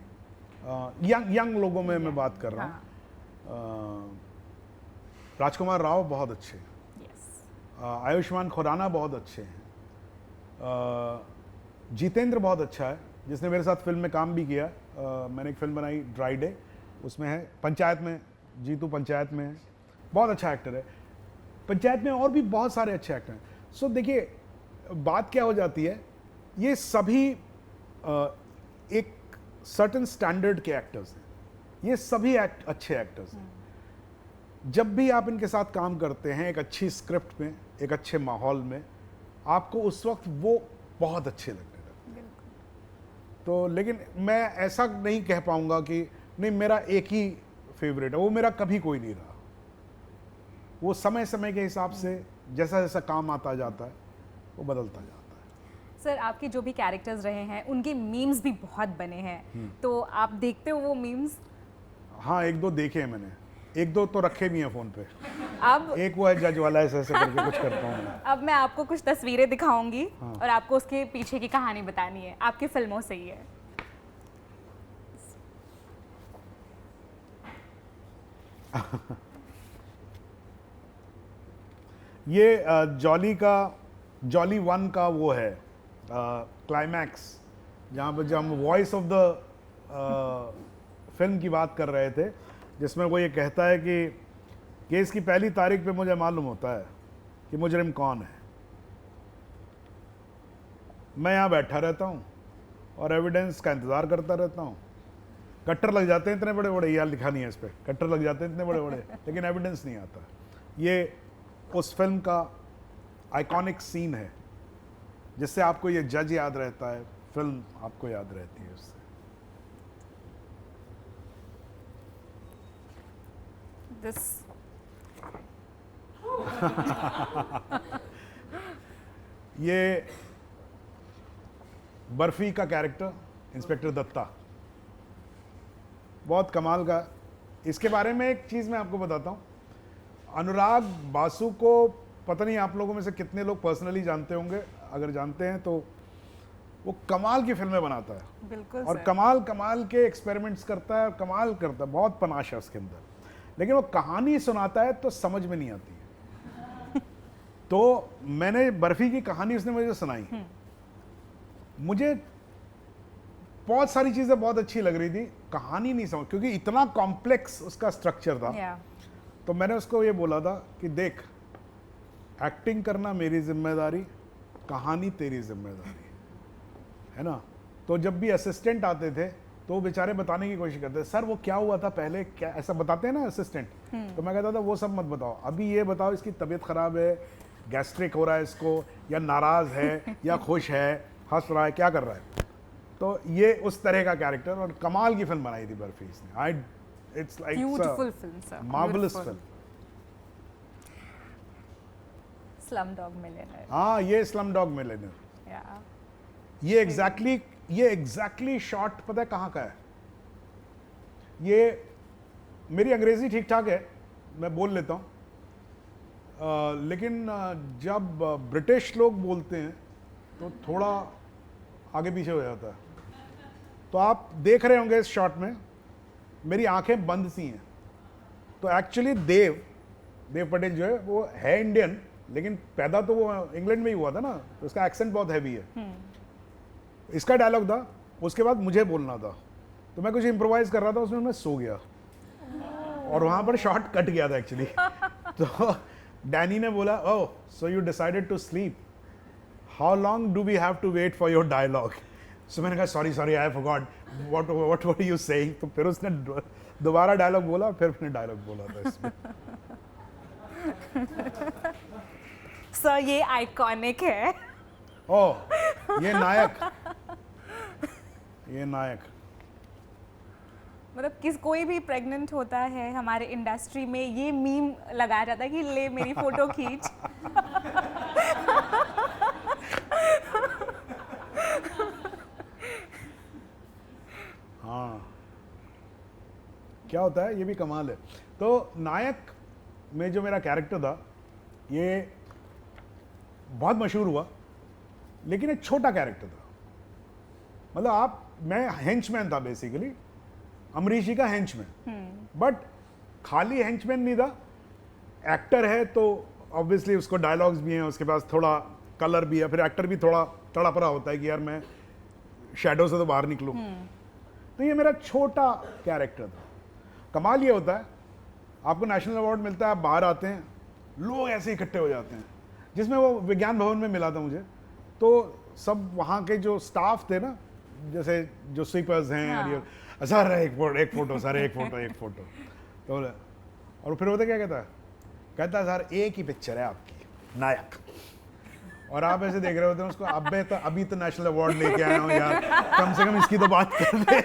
यंग लोगों में मैं बात कर रहा हूँ। राजकुमार राव बहुत अच्छे हैं। आयुष्मान खुराना बहुत अच्छे हैं। जितेंद्र बहुत अच्छा है, जिसने मेरे साथ फिल्म में काम भी किया। मैंने एक फिल्म बनाई ड्राई डे, उसमें है। पंचायत में, जीतू पंचायत में है, बहुत अच्छा एक्टर है। पंचायत में और भी बहुत सारे अच्छे एक्टर हैं। सो देखिए, बात क्या हो जाती है, ये सभी एक सर्टेन स्टैंडर्ड के एक्टर्स हैं, ये सभी अच्छे एक्टर्स हैं। जब भी आप इनके साथ काम करते हैं एक अच्छी स्क्रिप्ट में, एक अच्छे माहौल में, आपको उस वक्त वो बहुत अच्छे लगने लगते हैं। तो लेकिन मैं ऐसा नहीं कह पाऊंगा कि नहीं मेरा एक ही फेवरेट है, वो मेरा कभी कोई नहीं रहा। वो समय समय के हिसाब से जैसा जैसा काम आता जाता है वो बदलता जाता है। सर आपके जो भी कैरेक्टर्स रहे हैं उनके मीम्स भी बहुत बने हैं, तो आप देखते हो वो मीम्स? हाँ, एक दो देखे हैं मैंने, एक दो तो रखे भी हैं फ़ोन पे। अब एक वो है जज वाला, ऐसे ऐसे करके कुछ करता हूँ मैं। अब मैं आपको कुछ तस्वीरें दिखाऊंगी हाँ। और आपको उसके पीछे की कहानी बतानी है, आपकी फिल्मों से ही है। ये जॉली 1 का वो है क्लाइमैक्स, जहाँ पर जब हम वॉइस ऑफ द फिल्म की बात कर रहे थे, जिसमें वो ये कहता है कि केस की पहली तारीख पे मुझे मालूम होता है कि मुजरिम कौन है। मैं यहाँ बैठा रहता हूँ और एविडेंस का इंतज़ार करता रहता हूँ। कट्टर लग जाते हैं इतने बड़े बड़े, यार लिखा नहीं है इस पर, कट्टर लग जाते हैं इतने बड़े बड़े, लेकिन एविडेंस नहीं आता। ये उस फिल्म का आइकॉनिक सीन है, जिससे आपको ये जज याद रहता है, फिल्म आपको याद रहती है उससे। दिस ये बर्फी का कैरेक्टर इंस्पेक्टर दत्ता बहुत कमाल का। इसके बारे में एक चीज़ मैं आपको बताता हूँ, अनुराग बासु को पता नहीं आप लोगों में से कितने लोग पर्सनली जानते होंगे, अगर जानते हैं तो वो कमाल की फिल्में बनाता है बिल्कुल और सर। कमाल के एक्सपेरिमेंट्स करता है और कमाल करता है, बहुत पनाश है उसके अंदर, लेकिन वो कहानी सुनाता है तो समझ में नहीं आती है। तो मैंने बर्फी की कहानी उसने मुझे सुनाई, मुझे बहुत सारी चीज़ें बहुत अच्छी लग रही थी, कहानी नहीं समझ, क्योंकि इतना कॉम्प्लेक्स उसका स्ट्रक्चर था। या तो मैंने उसको ये बोला था कि देख, एक्टिंग करना मेरी जिम्मेदारी, कहानी तेरी जिम्मेदारी है ना। तो जब भी असिस्टेंट आते थे तो वो बेचारे बताने की कोशिश करते, सर वो क्या हुआ था पहले, क्या ऐसा बताते हैं ना असिस्टेंट। तो मैं कहता था वो सब मत बताओ, अभी ये बताओ इसकी तबीयत खराब है, गैस्ट्रिक हो रहा है इसको, या नाराज है या खुश है, हंस रहा है, क्या कर रहा है। तो ये उस तरह का कैरेक्टर, और कमाल की फिल्म बनाई थी बर्फी इसने। It's like beautiful film sir, marvellous film. Slumdog millionaire. हाँ, ये स्लम डॉग मिलियनेयर, या ये एग्जैक्टली शॉट पता है कहाँ का है। ये मेरी अंग्रेजी ठीक ठाक है, मैं बोल लेता हूँ, लेकिन जब ब्रिटिश लोग बोलते हैं तो थोड़ा आगे पीछे हो जाता है। तो आप देख रहे होंगे इस शॉट में मेरी आंखें बंद सी हैं। तो एक्चुअली देव पटेल जो है वो है इंडियन, लेकिन पैदा तो वो इंग्लैंड में ही हुआ था ना, तो उसका एक्सेंट बहुत हैवी है। इसका डायलॉग था, उसके बाद मुझे बोलना था, तो मैं कुछ इम्प्रोवाइज कर रहा था, उसमें मैं सो गया और वहां पर शॉट कट गया था एक्चुअली। तो डैनी ने बोला, oh so you decided to sleep, how long do we have to wait for your dialogue. So मैंने कहा sorry I forgot what were you saying. तो फिर उसने दोबारा डायलॉग बोला, फिर मैंने डायलॉग बोला था इसमें। सर ये आइकॉनिक है। ओह ये नायक मतलब कोई भी प्रेग्नेंट होता है हमारे इंडस्ट्री में, ये मीम लगाया जाता है कि ले मेरी फोटो खींच। हाँ, क्या होता है ये भी कमाल है। तो नायक में जो मेरा कैरेक्टर था ये बहुत मशहूर हुआ, लेकिन एक छोटा कैरेक्टर था। मतलब मैं हेंचमैन था बेसिकली, अमरीश जी का हेंचमैन, बट खाली हेंचमैन नहीं था, एक्टर है तो ऑब्वियसली उसको डायलॉग्स भी हैं, उसके पास थोड़ा कलर भी है, फिर एक्टर भी थोड़ा तड़परा होता है कि यार मैं शैडो से तो बाहर निकलूं। तो ये मेरा छोटा कैरेक्टर था। कमाल ये होता है, आपको नेशनल अवार्ड मिलता है, आप बाहर आते हैं, लोग ऐसे इकट्ठे हो जाते हैं, जिसमें वो विज्ञान भवन में मिला था मुझे। तो सब वहाँ के जो स्टाफ थे ना, जैसे जो स्वीपर्स हैं, हाँ। सर एक फोटो सर, एक फोटो। तो और फिर होता क्या कहता है सर एक ही पिक्चर है आपकी, नायक। और आप ऐसे देख रहे होते हैं उसको, अभी तो नेशनल अवार्ड लेके आया हूँ यार, कम से कम इसकी तो बात कर ले।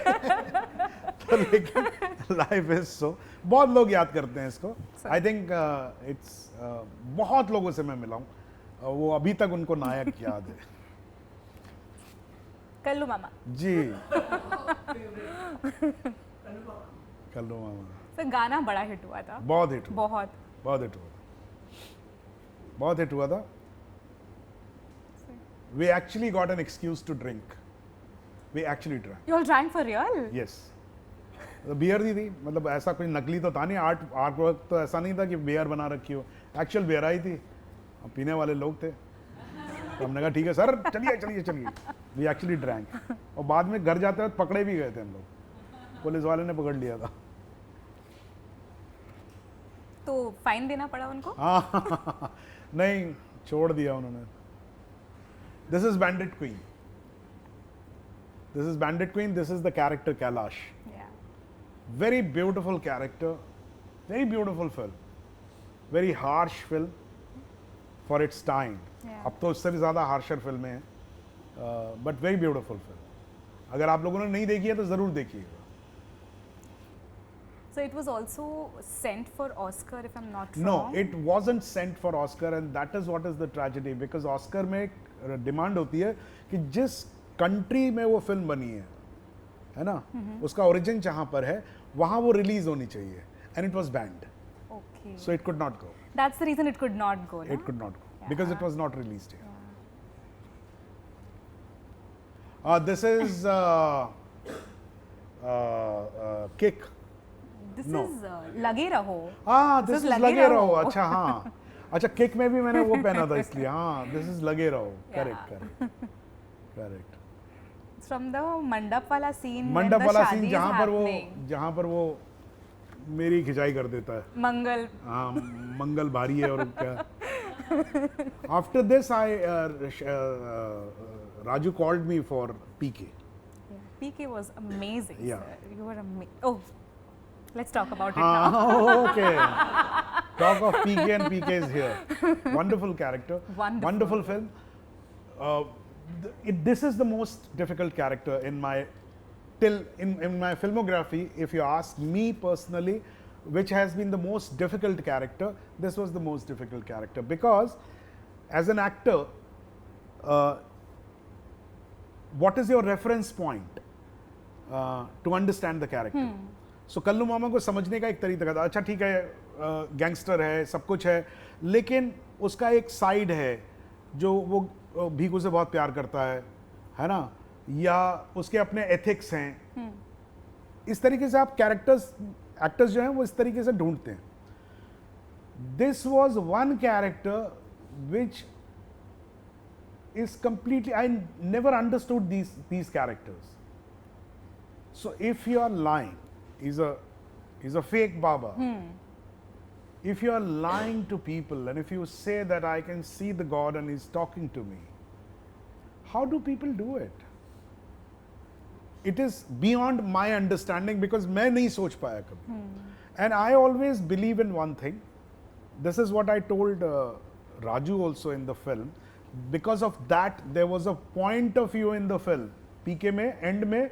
तो लेकिन लाइफ इज सो, बहुत लोग याद करते हैं इसको। आई थिंक इट्स बहुत लोगों से मैं मिला हूँ, वो अभी तक उनको नायक याद है। कल्लू मामा जी। कल्लू मामा सर गाना बड़ा हिट हुआ था, बहुत हिट हुआ, बहुत। बहुत हिट हुआ था, बहुत हिट हुआ था. We actually got an excuse to drink. We actually drank. You all drank for real? Yes. Beer दी थी, मतलब ऐसा कोई नकली तो था नहीं, आर्ट वर्क तो ऐसा नहीं था कि बियर बना रखी हो, एक्चुअल बियर आई थी. अब पीने वाले लोग थे तो हमने कहा ठीक है सर, चलिए चलिए चलिए. We actually drank. और बाद में घर जाते वक्त पकड़े भी गए थे हम लोग, पुलिस वाले ने पकड़ लिया था. तो फाइन देना पड़ा उनको? हाँ नहीं, छोड़ दिया उन्होंने. This is bandit queen. This is bandit queen. This is the character Kailash. Yeah. Very beautiful character, very beautiful film, very harsh film for its time. Yeah. अब तो उससे भी ज़्यादा हार्शर फिल्में हैं, बट वेरी ब्यूटीफुल फिल्म. अगर आप लोगों ने नहीं देखी है तो ज़रूर देखिएगा. So it was also sent for Oscar, if I'm not No, wrong. it wasn't sent for Oscar, and that is what is the tragedy, because Oscar में एक डिमांड होती है कि जिस कंट्री में वो फिल्म बनी है ना, उसका ओरिजिन जहाँ पर है वहाँ वो रिलीज होनी चाहिए, and it was band, Okay. So it could not go. That's the reason it could not go, no? It could not go because it was not released here. This is Kick. This No. is लगे रहो. This is लगे रहो. अच्छा हाँ, अच्छा kick में भी मैंने वो पहना था इसलिए. हाँ, this is लगे रहो. Correct, correct, correct. From the मंडप वाला scene. मंडप वाला सीन happening. जहाँ पर वो मेरी खिंचाई कर देता है. मंगल. हाँ, मंगल भारी है और क्या. After this, Raju called me for PK. Yeah. PK was amazing. Yeah. Sir. You were amazing. Oh, let's talk about it Ah, now. okay. Talk of PK, and PK is here. Wonderful character. Wonderful. Film. This is the most difficult character in my filmography. If you ask me personally, which has been the most difficult character, this was the most difficult character, because as an actor, what is your reference point to understand the character? So Kullu मामा को समझने का एक तरीका था. अच्छा ठीक है, gangster है, सब कुछ है, लेकिन उसका एक साइड है जो वो भीखू से बहुत प्यार करता है ना, या उसके अपने एथिक्स हैं. इस तरीके से आप एक्टर्स जो हैं वो इस तरीके से ढूंढते हैं. This was one character which is completely, I never understood these characters. So if you are lying, is a fake Baba. If you are lying to people, and if you say that I can see the God and he's talking to me, how do people do it? It is beyond my understanding, because मैं नहीं सोच पाया कभी. And I always believe in one thing. This is what I told Raju also in the film. Because of that, there was a point of view in the film. PK में and में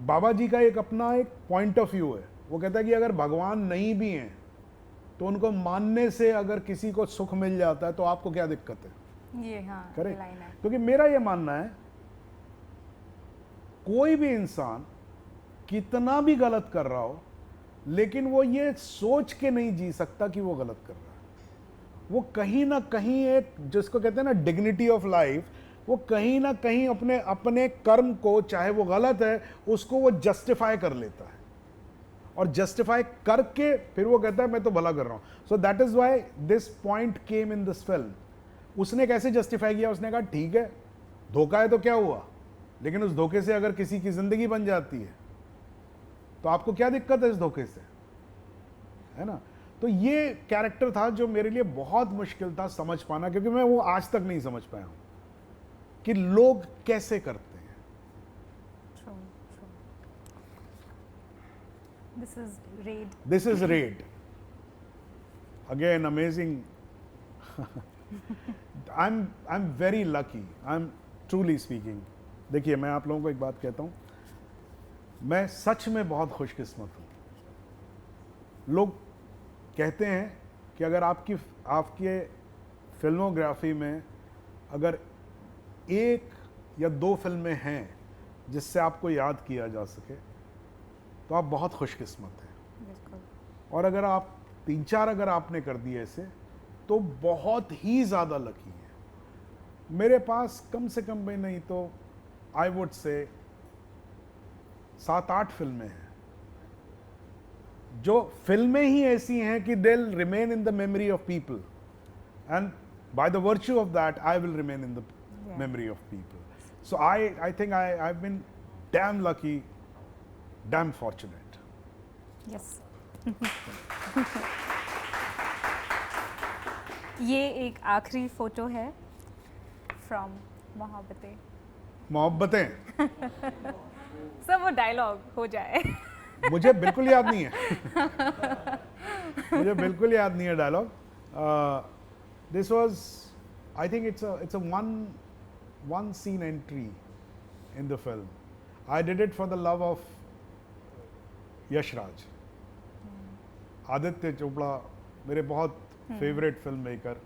बाबा जी का एक अपना एक point of view है. वो कहता है कि अगर भगवान नहीं भी हैं तो उनको मानने से अगर किसी को सुख मिल जाता है तो आपको क्या दिक्कत है. ये हाँ, करेक्ट. लाइन है. क्योंकि मेरा ये मानना है, कोई भी इंसान कितना भी गलत कर रहा हो, लेकिन वो ये सोच के नहीं जी सकता कि वो गलत कर रहा है. वो कहीं ना कहीं एक, जिसको कहते हैं ना डिग्निटी ऑफ लाइफ, वो कहीं ना कहीं अपने कर्म को, चाहे वो गलत है, उसको वो जस्टिफाई कर लेता है, और जस्टिफाई करके फिर वो कहता है मैं तो भला कर रहा हूं. So that is why this point came in this film. उसने कैसे जस्टिफाई किया? उसने कहा ठीक है, धोखा है तो क्या हुआ, लेकिन उस धोखे से अगर किसी की जिंदगी बन जाती है तो आपको क्या दिक्कत है इस धोखे से, है ना. तो ये कैरेक्टर था जो मेरे लिए बहुत मुश्किल था समझ पाना, क्योंकि मैं वो आज तक नहीं समझ पाया हूं कि लोग कैसे करते हैं. True, true. This is Raid. This is Raid. Again, amazing. I'm very lucky. I'm truly speaking. देखिए, मैं आप लोगों को एक बात कहता हूं, मैं सच में बहुत खुशकिस्मत हूं. लोग कहते हैं कि अगर आपके फिल्मोग्राफी में अगर एक या दो फिल्में हैं जिससे आपको याद किया जा सके, तो आप बहुत खुशकिस्मत हैं। बिल्कुल। और अगर आप 3-4 अगर आपने कर दिए ऐसे तो बहुत ही ज़्यादा लकी है। मेरे पास कम से कम भी नहीं तो आई वुड से 7-8 फिल्में हैं जो फिल्में ही ऐसी हैं कि they will remain in the memory of people, and by the virtue of that I will remain in the memory of people. So I think I've been damn lucky, damn fortunate. Yes. ये एक आखिरी photo है from Mohabbatein. Mohabbatein सब वो dialogue हो जाए। मुझे बिल्कुल याद नहीं है। मुझे बिल्कुल याद नहीं है dialogue. This was, I think it's a one scene entry in the film. I did it for the love of Yash Raj. Aditya Chopra मेरे बहुत फेवरेट फिल्म मेकर,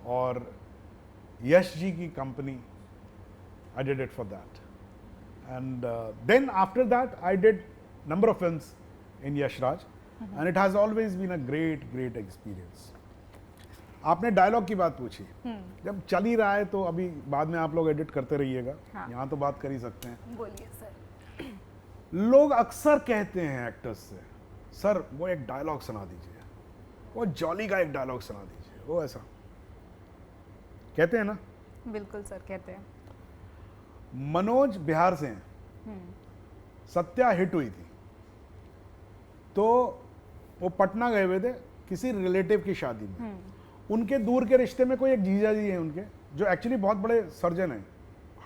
और यश जी की company, I did it for that. And then after that I did number of films in Yash Raj, and it has always been a great experience. आपने dialogue की बात पूछी, जब चल ही रहा है तो अभी बाद में आप लोग एडिट करते रहिएगा। हाँ। यहाँ तो बात कर ही सकते हैं। बोलिए सर। लोग अक्सर कहते हैं एक्टर्स से, सर वो एक डायलॉग सुना दीजिए, वो जॉली का एक डायलॉग सुना दीजिए, वो ऐसा कहते हैं ना। बिल्कुल सर, कहते हैं। मनोज बिहार से हैं, सत्या हिट हुई थी तो वो पटना गए हुए थे किसी रिलेटिव की शादी में। उनके दूर के रिश्ते में कोई एक जीजा जी हैं उनके, जो एक्चुअली बहुत बड़े सर्जन हैं,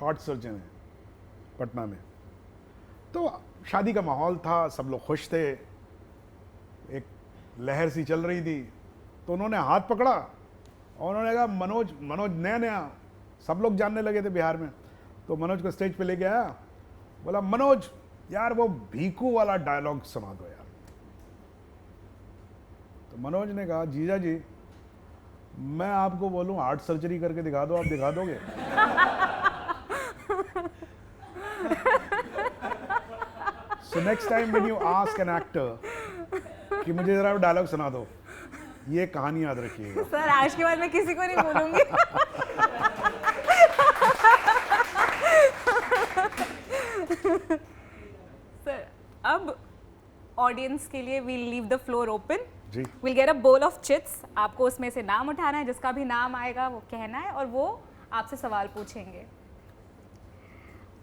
हार्ट सर्जन हैं पटना में। तो शादी का माहौल था, सब लोग खुश थे, एक लहर सी चल रही थी, तो उन्होंने हाथ पकड़ा और उन्होंने कहा मनोज, मनोज नया सब लोग जानने लगे थे बिहार में, तो मनोज को स्टेज पे लेके आया, बोला मनोज यार वो भीखू वाला डायलॉग सुना दो यार। तो मनोज ने कहा जीजा जी मैं आपको बोलूं हार्ट सर्जरी करके दिखा दो, आप दिखा दोगे? So next time when you ask an actor कि मुझे जरा डायलॉग सुना दो, ये कहानी याद रखिएगा। सर आज के बाद मैं किसी को नहीं बोलूंगी। सर अब ऑडियंस के लिए we'll leave the floor open. जी। Will get a bowl of chits, आपको उसमें से नाम उठाना है, जिसका भी नाम आएगा वो कहना है और वो आपसे सवाल पूछेंगे।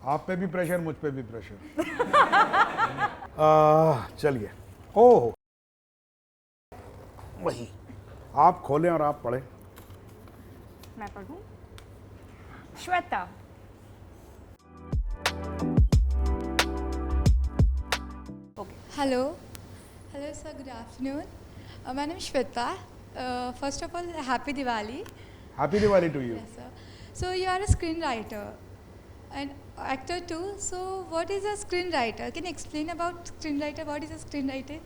आप पे भी प्रेशर, मुझ पे भी प्रेशर। चलिए, ओह वही आप खोलें और आप पढ़ें। मैं पढ़ूं। Shweta, Hello. Hello, sir. Good afternoon. My name is Shweta. First of all, Happy Diwali. Happy Diwali to you. Yes, sir. So, you are a screenwriter and actor too. So, what is a screenwriter? Can you explain about screenwriter? What is a screenwriter?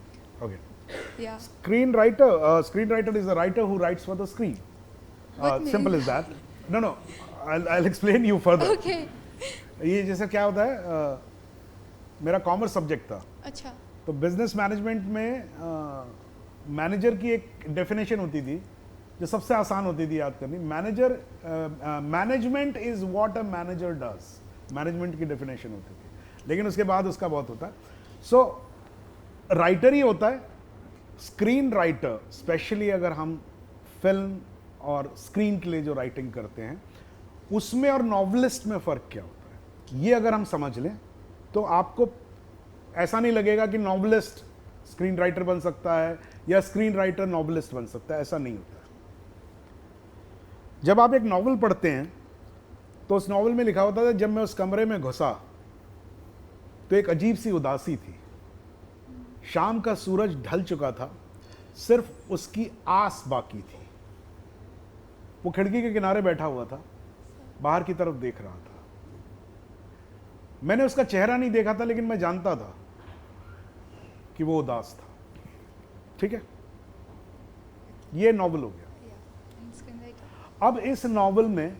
Okay, Yeah. screenwriter is a writer who writes for the screen. What Simple mean? as that. No, I'll explain you further. Okay. ये जैसे क्या होता है, मेरा commerce subject था, अच्छा. तो business management में मैनेजर की एक डेफिनेशन होती थी जो सबसे आसान होती थी याद करनी। Management is what a manager does, management की डेफिनेशन होती थी, लेकिन उसके बाद उसका बहुत होता है। सो राइटर ही होता है, स्क्रीन राइटर स्पेशली अगर हम फिल्म और स्क्रीन के लिए जो राइटिंग करते हैं उसमें और नॉवलिस्ट में फ़र्क क्या होता है, ये अगर हम समझ लें तो आपको ऐसा नहीं लगेगा कि नॉवलिस्ट स्क्रीन राइटर बन सकता है या स्क्रीन राइटर नॉवलिस्ट बन सकता है, ऐसा नहीं होता है। जब आप एक नॉवल पढ़ते हैं तो उस नॉवल में लिखा होता था जब मैं उस कमरे में घुसा तो एक अजीब सी उदासी थी, शाम का सूरज ढल चुका था, सिर्फ उसकी आस बाकी थी। वो खिड़की के किनारे बैठा हुआ था, बाहर की तरफ देख रहा था। मैंने उसका चेहरा नहीं देखा था लेकिन मैं जानता था कि वो उदास था। ठीक है, ये नॉवल हो गया। Yeah. And screenwriter. अब इस नॉवल में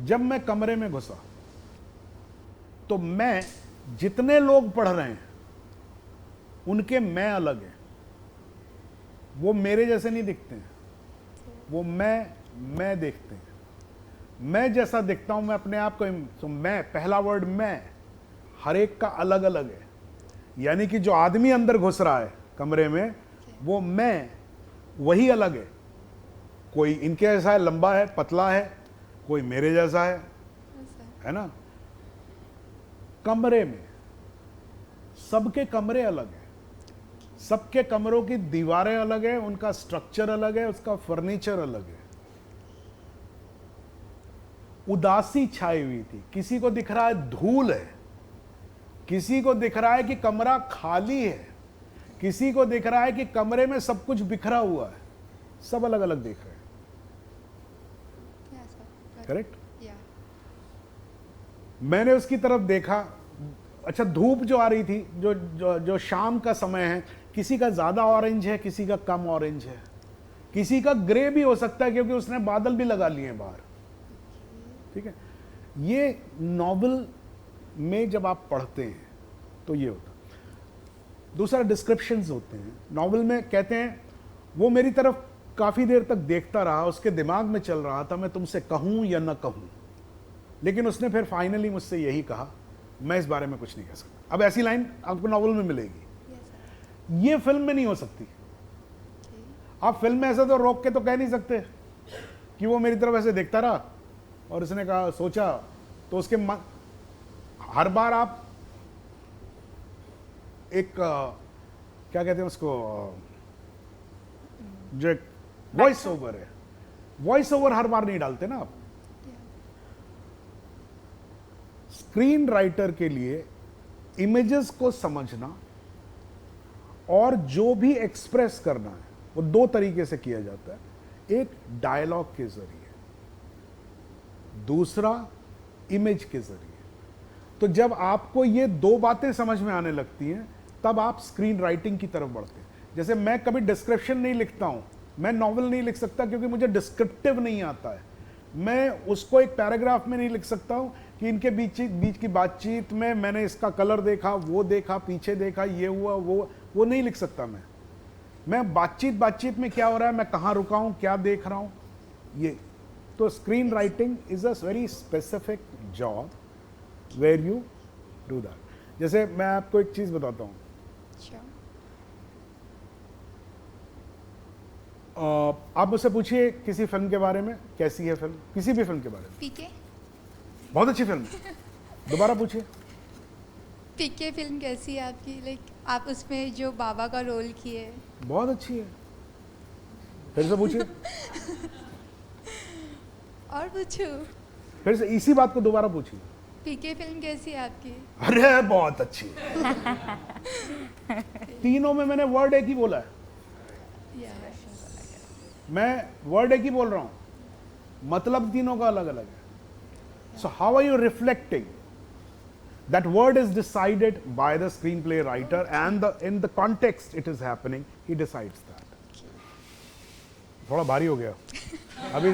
जब मैं कमरे में घुसा तो मैं जितने लोग पढ़ रहे हैं उनके मैं अलग है, वो मेरे जैसे नहीं दिखते हैं, वो मैं देखते हैं। मैं जैसा दिखता हूं मैं अपने आप को, तो मैं, पहला वर्ड मैं, हर एक का अलग अलग है। यानी कि जो आदमी अंदर घुस रहा है कमरे में, वो मैं वही अलग है। कोई इनके जैसा है, लंबा है, पतला है, कोई मेरे जैसा है ना। कमरे में सबके कमरे अलग हैं, सबके कमरों की दीवारें अलग है, उनका स्ट्रक्चर अलग है, उसका फर्नीचर अलग है। उदासी छाई हुई थी, किसी को दिख रहा है धूल है, किसी को दिख रहा है कि कमरा खाली है, किसी को दिख रहा है कि कमरे में सब कुछ बिखरा हुआ है। सब अलग अलग देख रहे हैं। करेक्ट? मैंने उसकी तरफ देखा, अच्छा धूप जो आ रही थी, जो शाम का समय है, किसी का ज्यादा ऑरेंज है, किसी का कम ऑरेंज है, किसी का ग्रे भी हो सकता है क्योंकि उसने बादल भी लगा लिए हैं बाहर। ठीक है, ये नॉवल में जब आप पढ़ते हैं तो ये होता। दूसरा डिस्क्रिप्शंस होते हैं नॉवल में, कहते हैं वो मेरी तरफ काफी देर तक देखता रहा, उसके दिमाग में चल रहा था मैं तुमसे कहूं या ना कहूं, लेकिन उसने फिर फाइनली मुझसे यही कहा, मैं इस बारे में कुछ नहीं कह सकता। अब ऐसी लाइन आपको नॉवल में मिलेगी, ये फिल्म में नहीं हो सकती। आप फिल्म में ऐसे तो रोक के तो कह नहीं सकते कि वो मेरी तरफ ऐसे देखता रहा और उसने कहा सोचा, तो उसके हर बार आप एक क्या कहते हैं उसको, जो एक वॉइस ओवर है, वॉइस ओवर हर बार नहीं डालते ना आप। स्क्रीन राइटर के लिए इमेजेस को समझना और जो भी एक्सप्रेस करना है वो दो तरीके से किया जाता है। एक डायलॉग के जरिए, दूसरा इमेज के जरिए। तो जब आपको ये दो बातें समझ में आने लगती हैं तब आप स्क्रीन राइटिंग की तरफ बढ़ते हैं। जैसे मैं कभी डिस्क्रिप्शन नहीं लिखता हूं, मैं नॉवल नहीं लिख सकता क्योंकि मुझे डिस्क्रिप्टिव नहीं आता है। मैं उसको एक पैराग्राफ में नहीं लिख सकता हूं कि इनके बीच की बातचीत में मैंने इसका कलर देखा, वो देखा, पीछे देखा, ये हुआ, वो नहीं लिख सकता। मैं बातचीत में क्या हो रहा है, मैं कहाँ रुका हूं, क्या देख रहा हूं, ये। तो screen writing is a very specific job where you do that. जैसे मैं आपको एक चीज बताता हूं, आप मुझसे पूछिए किसी फिल्म के बारे में, कैसी है फिल्म, किसी भी फिल्म के बारे में। पीके। बहुत अच्छी फिल्म है। दोबारा पूछिए। पीके फिल्म कैसी है आपकी? लाइक आप उसमें जो बाबा का रोल किए। बहुत अच्छी है। फिर से पूछिए। और पूछूं? फिर से इसी बात को दोबारा पूछिए। पीके फिल्म कैसी है आपकी? अरे बहुत अच्छी है। तीनों में मैंने वर्ड एक ही बोला है। मैं वर्ड एक ही बोल रहा हूं, मतलब तीनों का अलग अलग है। So how are you reflecting? That word is decided by the screen play writer and in the context it is happening, he decides that. थोड़ा भारी हो गया अभी,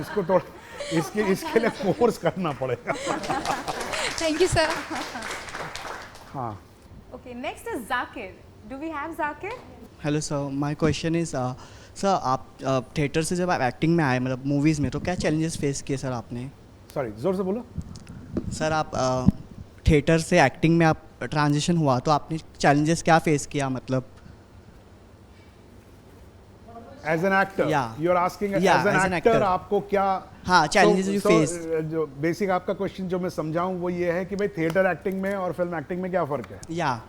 इसको थोड़ा इसके लिए कोर्स करना पड़ेगा। Thank you sir. हाँ, Okay, next is Zakir. Do we have Zakir? Hello sir, my question is sir, आप थिएटर से जब आप एक्टिंग में आए, मतलब मूवीज़ में, तो क्या चैलेंजेस फेस किए सर आपने? सॉरी, जोर से बोलो। सर आप थिएटर से एक्टिंग में आप ट्रांजिशन हुआ तो आपने चैलेंजेस क्या फेस किया, मतलब? As an actor, Yeah. you are asking Yeah, as an actor, आपको क्या? हाँ, challenges you face. जो बेसिक आपका क्वेश्चन जो मैं समझाऊं वो ये है कि भाई थिएटर एक्टिंग में और फिल्म एक्टिंग में क्या फर्क है? या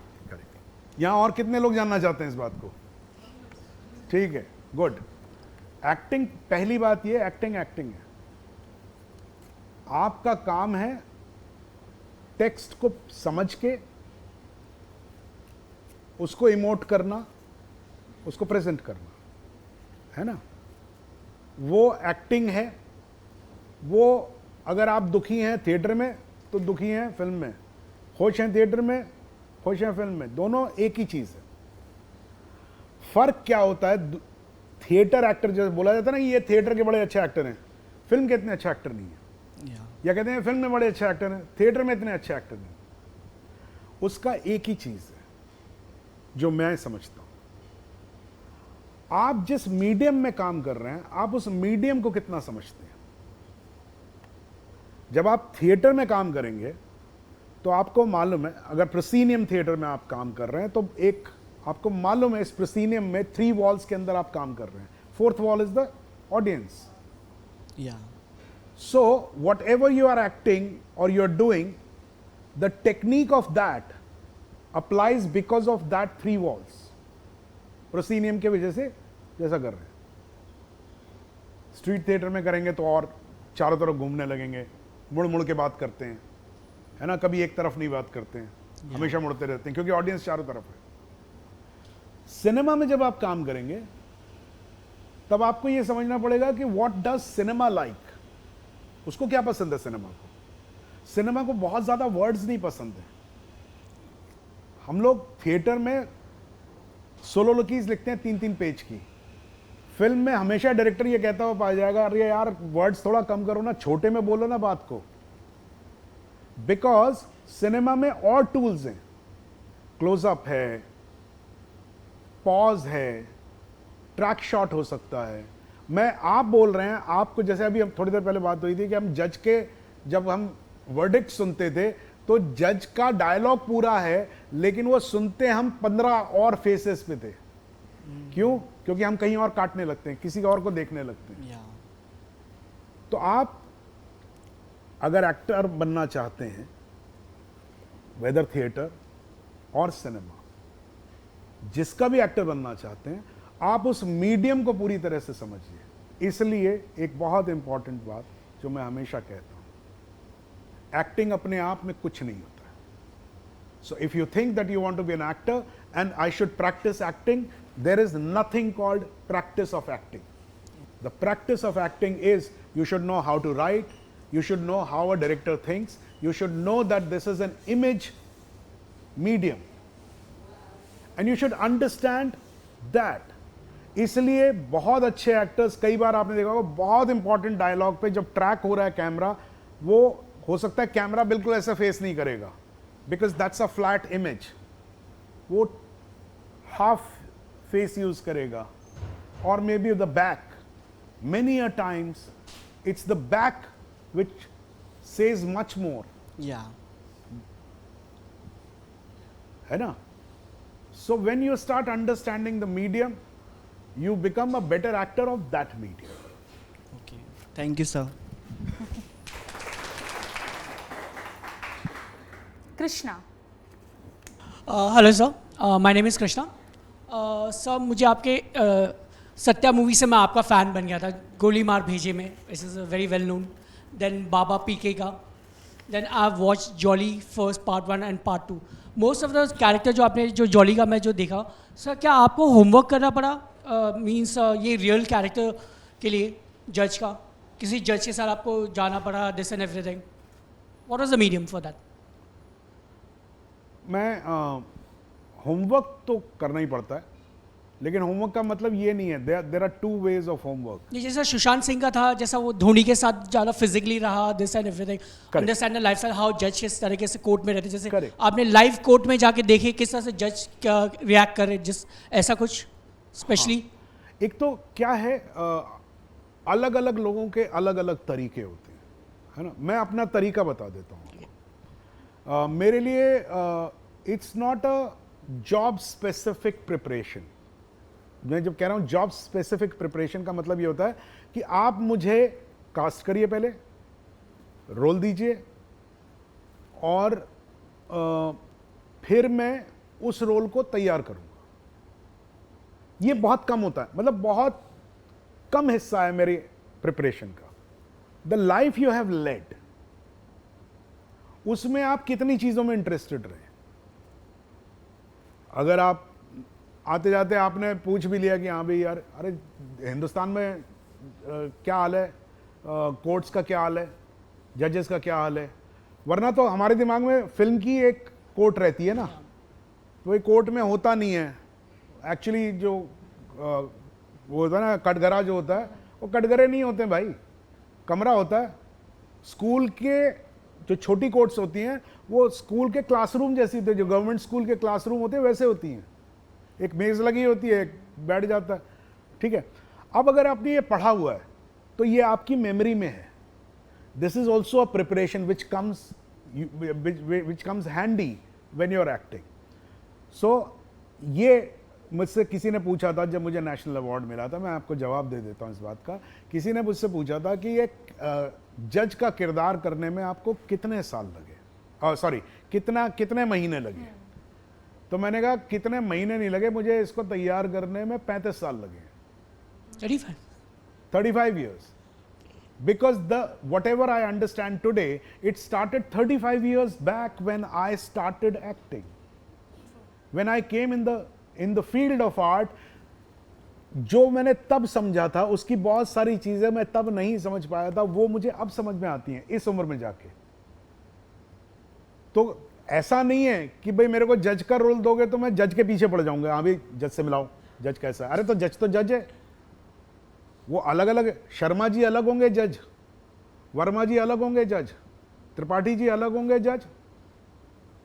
यहाँ और कितने लोग जानना चाहते हैं इस बात को? ठीक है, गुड। एक्टिंग, पहली बात ये, एक्टिंग है। आपका काम है टेक्स्ट को समझ के उसको इमोट करना, उसको प्रेजेंट करना, है ना? वो एक्टिंग है। वो अगर आप दुखी हैं थिएटर में तो दुखी हैं फिल्म में, खुश हैं थिएटर में, खुश हैं फिल्म में, दोनों एक ही चीज है। फर्क क्या होता है? थिएटर एक्टर, जैसे बोला जाता है ना, ये थिएटर के बड़े अच्छे एक्टर हैं, फिल्म के इतने अच्छे एक्टर नहीं है। या कहते हैं फिल्म में बड़े अच्छे एक्टर हैं, थिएटर में इतने अच्छे एक्टर नहीं। उसका एक ही चीज है, जो मैं समझता हूं। आप जिस मीडियम में काम कर रहे हैं, आप उस मीडियम को कितना समझते हैं। जब आप थिएटर में काम करेंगे तो आपको मालूम है, अगर प्रोसीनियम थिएटर में आप काम कर रहे हैं तो एक आपको मालूम है इस प्रोसीनियम में 3 वॉल्स के अंदर आप काम कर रहे हैं। 4th wall is the audience. Yeah. So, whatever you are acting or you are doing, the technique of that applies because of that 3 walls. Proscenium के वजह से जैसा कर रहे हैं। स्ट्रीट थिएटर में करेंगे तो और चारों तरफ घूमने लगेंगे, मुड़ मुड़ के बात करते हैं, है ना, कभी एक तरफ नहीं बात करते हैं, हमेशा मुड़ते रहते हैं क्योंकि ऑडियंस चारों तरफ है। सिनेमा में जब आप काम करेंगे तब आपको यह समझना पड़ेगा कि व्हाट डज सिनेमा लाइक, उसको क्या पसंद है। सिनेमा को बहुत ज्यादा वर्ड्स नहीं पसंद है। हम लोग थिएटर में सोलोलोकीज लिखते हैं 3-3 पेज की। फिल्म में हमेशा डायरेक्टर ये कहता हुआ पाया जाएगा, अरे यार वर्ड्स थोड़ा कम करो ना, छोटे में बोलो ना बात को। बिकॉज सिनेमा में और टूल्स हैं, क्लोजअप है, पॉज है, ट्रैक शॉट हो सकता है। आप बोल रहे हैं, आपको जैसे अभी हम थोड़ी देर पहले बात हुई थी कि हम जज के जब हम वर्डिक्ट सुनते थे तो जज का डायलॉग पूरा है लेकिन वो सुनते हम 15 और फेसेस पे थे। क्यों? क्योंकि हम कहीं और काटने लगते हैं, किसी और को देखने लगते हैं। Yeah. तो आप अगर एक्टर बनना चाहते हैं, वेदर थिएटर और सिनेमा, जिसका भी एक्टर बनना चाहते हैं, आप उस मीडियम को पूरी तरह से समझिए। इसलिए एक बहुत इंपॉर्टेंट बात जो मैं हमेशा कहता हूं, एक्टिंग अपने आप में कुछ नहीं होता है। So if you think that you want to be an actor and I should practice acting, there is nothing called practice of acting. The practice of acting is you should know how to write, you should know how a director thinks, you should know that this is an image medium and you should understand that. इसलिए बहुत अच्छे actors, कई बार आपने देखा होगा बहुत important dialogue पे जब ट्रैक हो रहा है कैमरा, वो हो सकता है कैमरा बिल्कुल ऐसा फेस नहीं करेगा because that's a flat image, वो हाफ फेस यूज करेगा और may be the back. Many a times it's the back which says much more, Yeah. है ना? So when you start understanding the medium, you become a better actor of that medium. Okay. Thank you, sir. Krishna. Hello sir, my name is Krishna. Sir मुझे आपके Satya movie से मैं आपका fan बन गया था, गोली मार भेजे में, इस is very well known. Then बाबा पीके का, then I watch Jolly first part 1 and part 2। Most of the character जो आपने जो जॉली का मैं जो देखा, सर क्या आपको होमवर्क करना पड़ा मीन्स ये रियल कैरेक्टर के लिए जज का, किसी जज के साथ आपको जाना पड़ा, this and everything? What was the medium for that? मैं होमवर्क तो करना ही पड़ता है, लेकिन होमवर्क का मतलब ये नहीं है, there are 2 ways of homework. जैसा सुशांत सिंह का था, जैसा वो धोनी के साथ ज़्यादा फिजिकली रहा, this and everything, understand the lifestyle, how जज किस तरीके से कोर्ट में रहते, जैसे Correct. आपने लाइव कोर्ट में जाके देखे किस तरह से जज क्या रिएक्ट करे, जिस ऐसा कुछ स्पेशली। एक तो क्या है, अलग अलग लोगों के अलग अलग तरीके होते हैं, है ना। मैं अपना तरीका बता देता हूँ। मेरे लिए it's not a job specific preparation. मैं जब कह रहा हूँ जॉब स्पेसिफिक प्रिपरेशन का मतलब ये होता है कि आप मुझे कास्ट करिए, पहले रोल दीजिए और फिर मैं उस रोल को तैयार करूँगा। ये बहुत कम होता है, मतलब बहुत कम हिस्सा है मेरी प्रिपरेशन का। The life you have led, उसमें आप कितनी चीजों में इंटरेस्टेड रहे। अगर आप आते जाते आपने पूछ भी लिया कि हाँ भाई यार, अरे हिंदुस्तान में क्या हाल है, कोर्ट्स का क्या हाल है, जजेस का क्या हाल है, वरना तो हमारे दिमाग में फिल्म की एक कोर्ट रहती है ना, तो ये कोर्ट में होता नहीं है एक्चुअली। जो वो होता है ना कटघरा, जो होता है वो कटघरे नहीं होते भाई, कमरा होता है। स्कूल के जो छोटी कोर्ट्स होती हैं वो स्कूल के क्लासरूम जैसी होती है, जो गवर्नमेंट स्कूल के क्लासरूम होते हैं वैसे होती हैं। एक मेज लगी होती है, एक बैठ जाता है, ठीक है। अब अगर आपने ये पढ़ा हुआ है तो ये आपकी मेमोरी में है। This is also a preparation which comes handy when you are acting. So ये मुझसे किसी ने पूछा था, जब मुझे नेशनल अवार्ड मिला था, मैं आपको जवाब दे देता हूँ इस बात का। किसी ने मुझसे पूछा था कि ये जज का किरदार करने में आपको कितने साल लगे, सॉरी कितने महीने लगे। तो मैंने कहा कितने महीने नहीं लगे, मुझे इसको तैयार करने में 35 साल लगे। 35 years. Because whatever I understand today, it started 35 years back when I started acting. When I came in the field of art, जो मैंने तब समझा था, उसकी बहुत सारी चीजें मैं तब नहीं समझ पाया था, वो मुझे अब समझ में आती हैं इस उम्र में जाके। तो ऐसा नहीं है कि भाई मेरे को जज का रोल दोगे तो मैं जज के पीछे पड़ जाऊंगा, हाँ भाई जज से मिलाओ, जज कैसा है। अरे तो जज है, वो अलग अलग, शर्मा जी अलग होंगे जज, वर्मा जी अलग होंगे जज, त्रिपाठी जी अलग होंगे जज,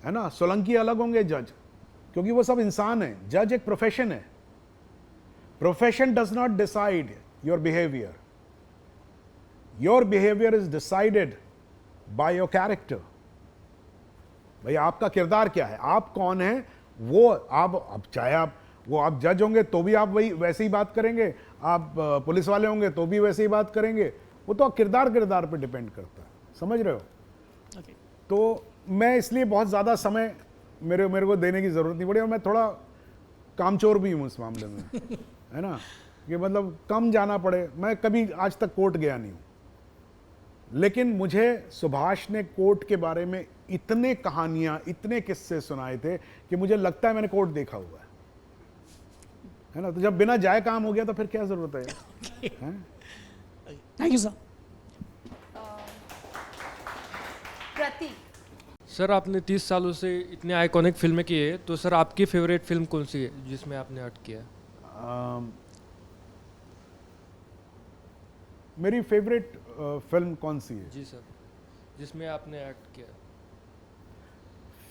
है ना, सोलंकी अलग होंगे जज, क्योंकि वो सब इंसान है। जज एक प्रोफेशन है। Profession does not decide your behaviour, your behaviour is decided by your character. भाई आपका किरदार क्या है, आप कौन है, वो आप चाहे आप जज होंगे तो भी आप वही वैसे ही बात करेंगे, आप पुलिस वाले होंगे तो भी वैसे ही बात करेंगे, वो तो किरदार पे डिपेंड करता है, समझ रहे हो। Okay. तो मैं इसलिए बहुत ज़्यादा समय मेरे को देने की ज़रूरत नहीं पड़ी, और मैं थोड़ा कामचोर भी हूँ इस मामले में है ना, कि मतलब कम जाना पड़े। मैं कभी आज तक कोर्ट गया नहीं हूँ, लेकिन मुझे सुभाष ने कोर्ट के बारे में इतने कहानियाँ, इतने किस्से सुनाए थे कि मुझे लगता है मैंने कोर्ट देखा हुआ है ना। तो जब बिना जाए काम हो गया तो फिर क्या ज़रूरत है। Thank you sir. Prateek, sir आपने 30 सालों से इतने आइकॉनिक फिल्में की है, तो सर आपकी फेवरेट फिल्म कौन सी है जिसमें आपने एक्ट किया है? मेरी फेवरेट फिल्म कौन सी है? जी सर, जिसमें आपने एक्ट किया है।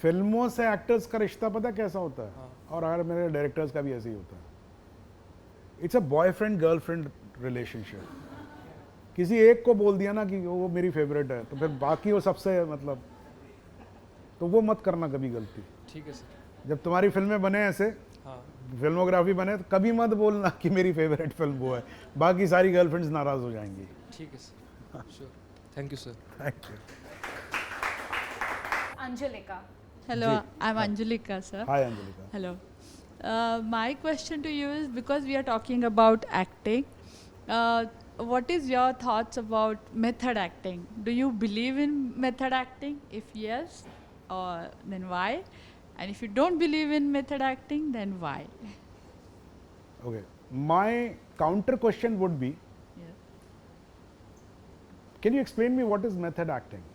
फिल्मों से एक्टर्स का रिश्ता पता कैसा होता है, हाँ। और अगर मेरे डायरेक्टर्स का भी ऐसे ही होता है। It's a boyfriend girlfriend relationship. किसी एक को बोल दिया ना कि वो मेरी फेवरेट है, तो फिर बाकी वो सबसे मतलब, तो वो मत करना कभी गलती। ठीक है सर। जब तुम्हारी फिल्में बने ऐसे, हाँ फिल्मोग्राफी बने, तो कभी मत बोलना कि मेरी फेवरेट फिल्म वो है, बाकी सारी गर्लफ्रेंड्स नाराज हो जाएंगी। ठीक है sir, sure. Thank you sir. Thank you. Anjalika. Hello, I'm Anjulika, sir. Hi Anjalika. Hello. My question to you is, because we are talking about acting, what is your thoughts about method acting? Do you believe in method acting? If yes, then why? And if you don't believe in method acting, then why? Okay. My counter question would be, Yeah. can you explain me what is method acting?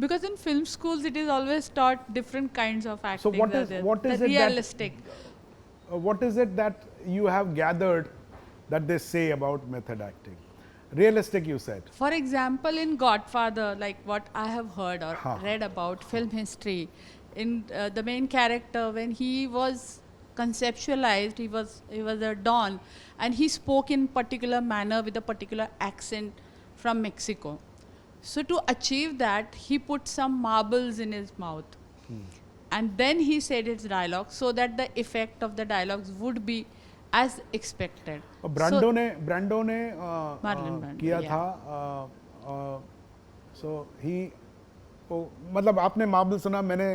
Because in film schools, it is always taught different kinds of acting. So what is it that realistic? what is it that you have gathered that they say about method acting? Realistic, you said. For example, in Godfather, like what I have heard or Huh. read about film history, in the main character, when he was conceptualized, he was a don, and he spoke in particular manner with a particular accent from Mexico. So to achieve that, he put some marbles in his mouth, and then he said his dialogue so that the effect of the dialogues would be as expected. और Brando ने Marlon Brando, किया yeah. था। सो ही, मतलब आपने marble सुना, मैंने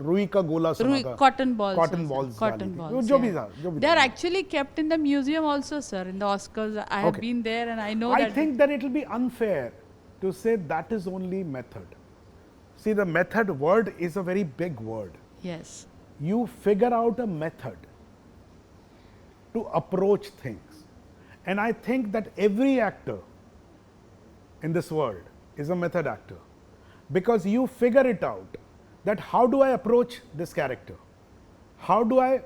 रुई का गोला सुना था। Cotton balls. Cotton also. balls Cotton डाली थी। balls. जो भी yeah. था, जो भी They are था। actually kept in the museum also, sir. In the Oscars, I have Okay. been there, and I know I that. think that it will be unfair to say that is only method. See, the method word is a very big word. Yes. You figure out a method to approach things. And I think that every actor in this world is a method actor, because you figure it out that how do I approach this character? How do I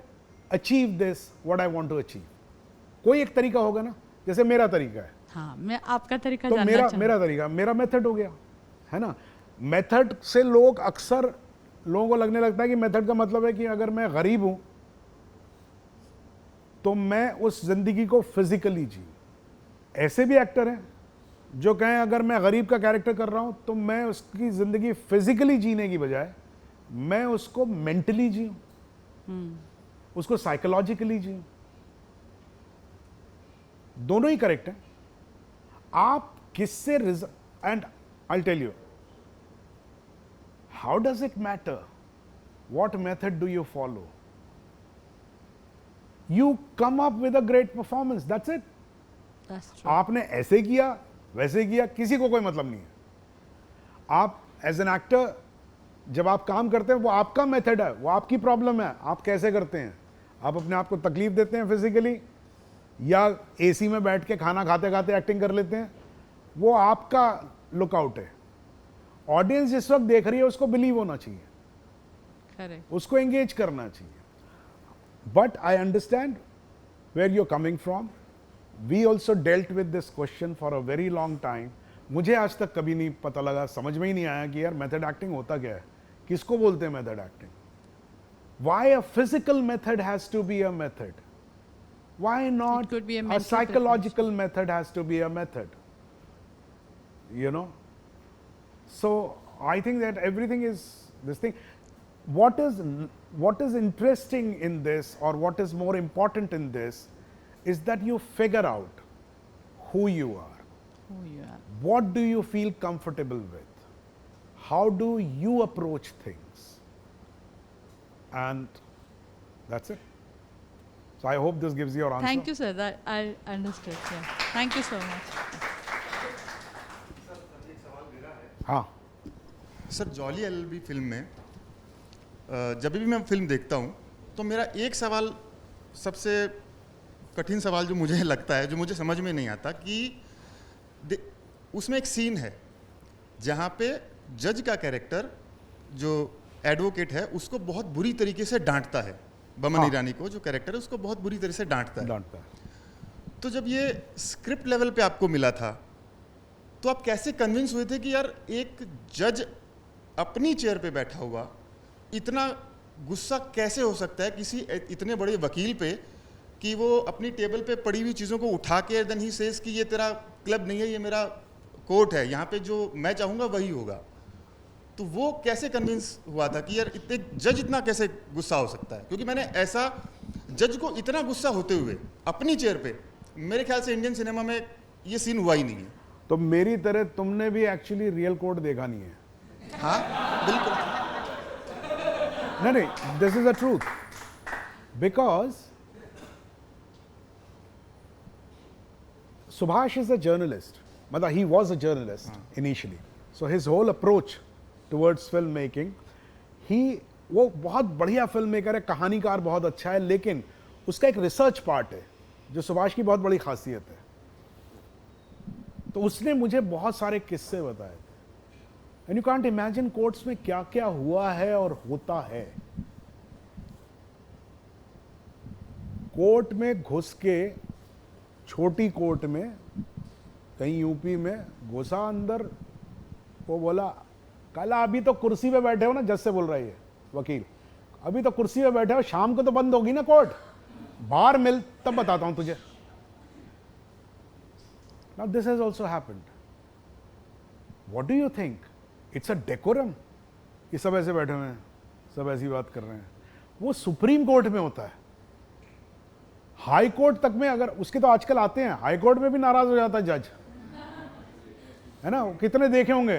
achieve this, what I want to achieve? कोई एक तरीका होगा ना, जैसे मेरा तरीका है, हाँ, मैं आपका तरीका तो जानना चाहूँ. मेरा तरीका, मेरा मेथड हो गया, है ना। मेथड से लोग अक्सर, लोगों को लगने लगता है कि मेथड का मतलब है कि अगर मैं गरीब हूं तो मैं उस जिंदगी को फिजिकली जी। ऐसे भी एक्टर हैं जो कहें अगर मैं गरीब का कैरेक्टर कर रहा हूं तो मैं उसकी जिंदगी फिजिकली जीने की बजाय मैं उसको मेंटली जीऊं, उसको साइकोलॉजिकली जीऊं। दोनों ही करेक्ट हैं। आप किससे and I tell you how does it matter what method do you follow? You come up with a great performance, that's it. That's true. आपने ऐसे किया वैसे किया किसी को कोई मतलब नहीं है। आप एज एन एक्टर जब आप काम करते हैं वो आपका मेथड है, वो आपकी प्रॉब्लम है, आप कैसे करते हैं। आप अपने आप को तकलीफ देते हैं फिजिकली या एसी में बैठ के खाना खाते खाते एक्टिंग कर लेते हैं, वो आपका लुकआउट है। ऑडियंस जिस वक्त देख रही है उसको बिलीव होना चाहिए, Correct. उसको एंगेज करना चाहिए। But I understand where you are coming from. We also dealt with this question for a very long time. मुझे आज तक कभी नहीं पता लगा, समझ में ही नहीं आया कि यार मेथड एक्टिंग होता क्या है, किसको बोलते हैं method acting. Why a physical method has to be a method, why not could be a a mental psychological method has to be a method, you know? So I think that everything is this thing. What is interesting in this, or what is more important in this, is that you figure out who you are. Who you are. What do you feel comfortable with? How do you approach things? And that's it. So I hope this gives you your answer. Thank you, sir. That I understood. Yeah. Thank you so much. हाँ, sir jolly LLB film में जब भी मैं film देखता हूँ तो मेरा एक सवाल, सबसे कठिन सवाल जो मुझे लगता है, जो मुझे समझ में नहीं आता, कि उसमें एक सीन है जहाँ पे जज का कैरेक्टर जो एडवोकेट है उसको बहुत बुरी तरीके से डांटता है। बमन हाँ। ईरानी को जो कैरेक्टर है उसको बहुत बुरी तरह से डांटता है। डांटता है। तो जब ये स्क्रिप्ट लेवल पे आपको मिला था तो आप कैसे कन्विंस हुए थे कि यार एक जज अपनी चेयर पे बैठा हुआ इतना गुस्सा कैसे हो सकता है किसी इतने बड़े वकील पे, कि वो अपनी टेबल पे पड़ी हुई चीज़ों को उठा के देन ही सेज कि ये तेरा क्लब नहीं है, ये मेरा कोर्ट है, यहाँ पे जो मैं चाहूँगा वही होगा। तो वो कैसे कन्विंस हुआ था कि यार इतने जज इतना कैसे गुस्सा हो सकता है? क्योंकि मैंने ऐसा जज को इतना गुस्सा होते हुए अपनी चेयर पे, मेरे ख्याल से इंडियन सिनेमा में ये सीन हुआ ही नहीं है। तो मेरी तरह तुमने भी एक्चुअली रियल कोर्ट देखा नहीं है। हाँ बिल्कुल। नहीं, this is a truth, because Subhash is a journalist, मतलब he was a journalist initially, so his whole approach towards film making, वो बहुत बढ़िया फिल्म मेकर है, कहानीकार बहुत अच्छा है, लेकिन उसका एक रिसर्च पार्ट है जो सुभाष की बहुत बड़ी खासियत है। तो उसने मुझे बहुत सारे किस्से बताए थे, and you can't imagine courts में क्या क्या हुआ है और होता है। कोर्ट में घुस के, छोटी कोर्ट में कहीं यूपी में घुसा अंदर, वो बोला काला अभी तो कुर्सी पे बैठे हो ना, जज से बोल रही है वकील, अभी तो कुर्सी पे बैठे हो, शाम को तो बंद होगी ना कोर्ट, बाहर मिल तब बताता हूं तुझे। Now this has also happened. What do you think? It's a decorum कि सब ऐसे बैठे हुए हैं, सब ऐसी बात कर रहे हैं। वो सुप्रीम कोर्ट में होता है, हाई कोर्ट तक में अगर उसके, तो आजकल आते हैं हाई कोर्ट में भी नाराज हो जाता है जज, है ना, कितने देखे होंगे,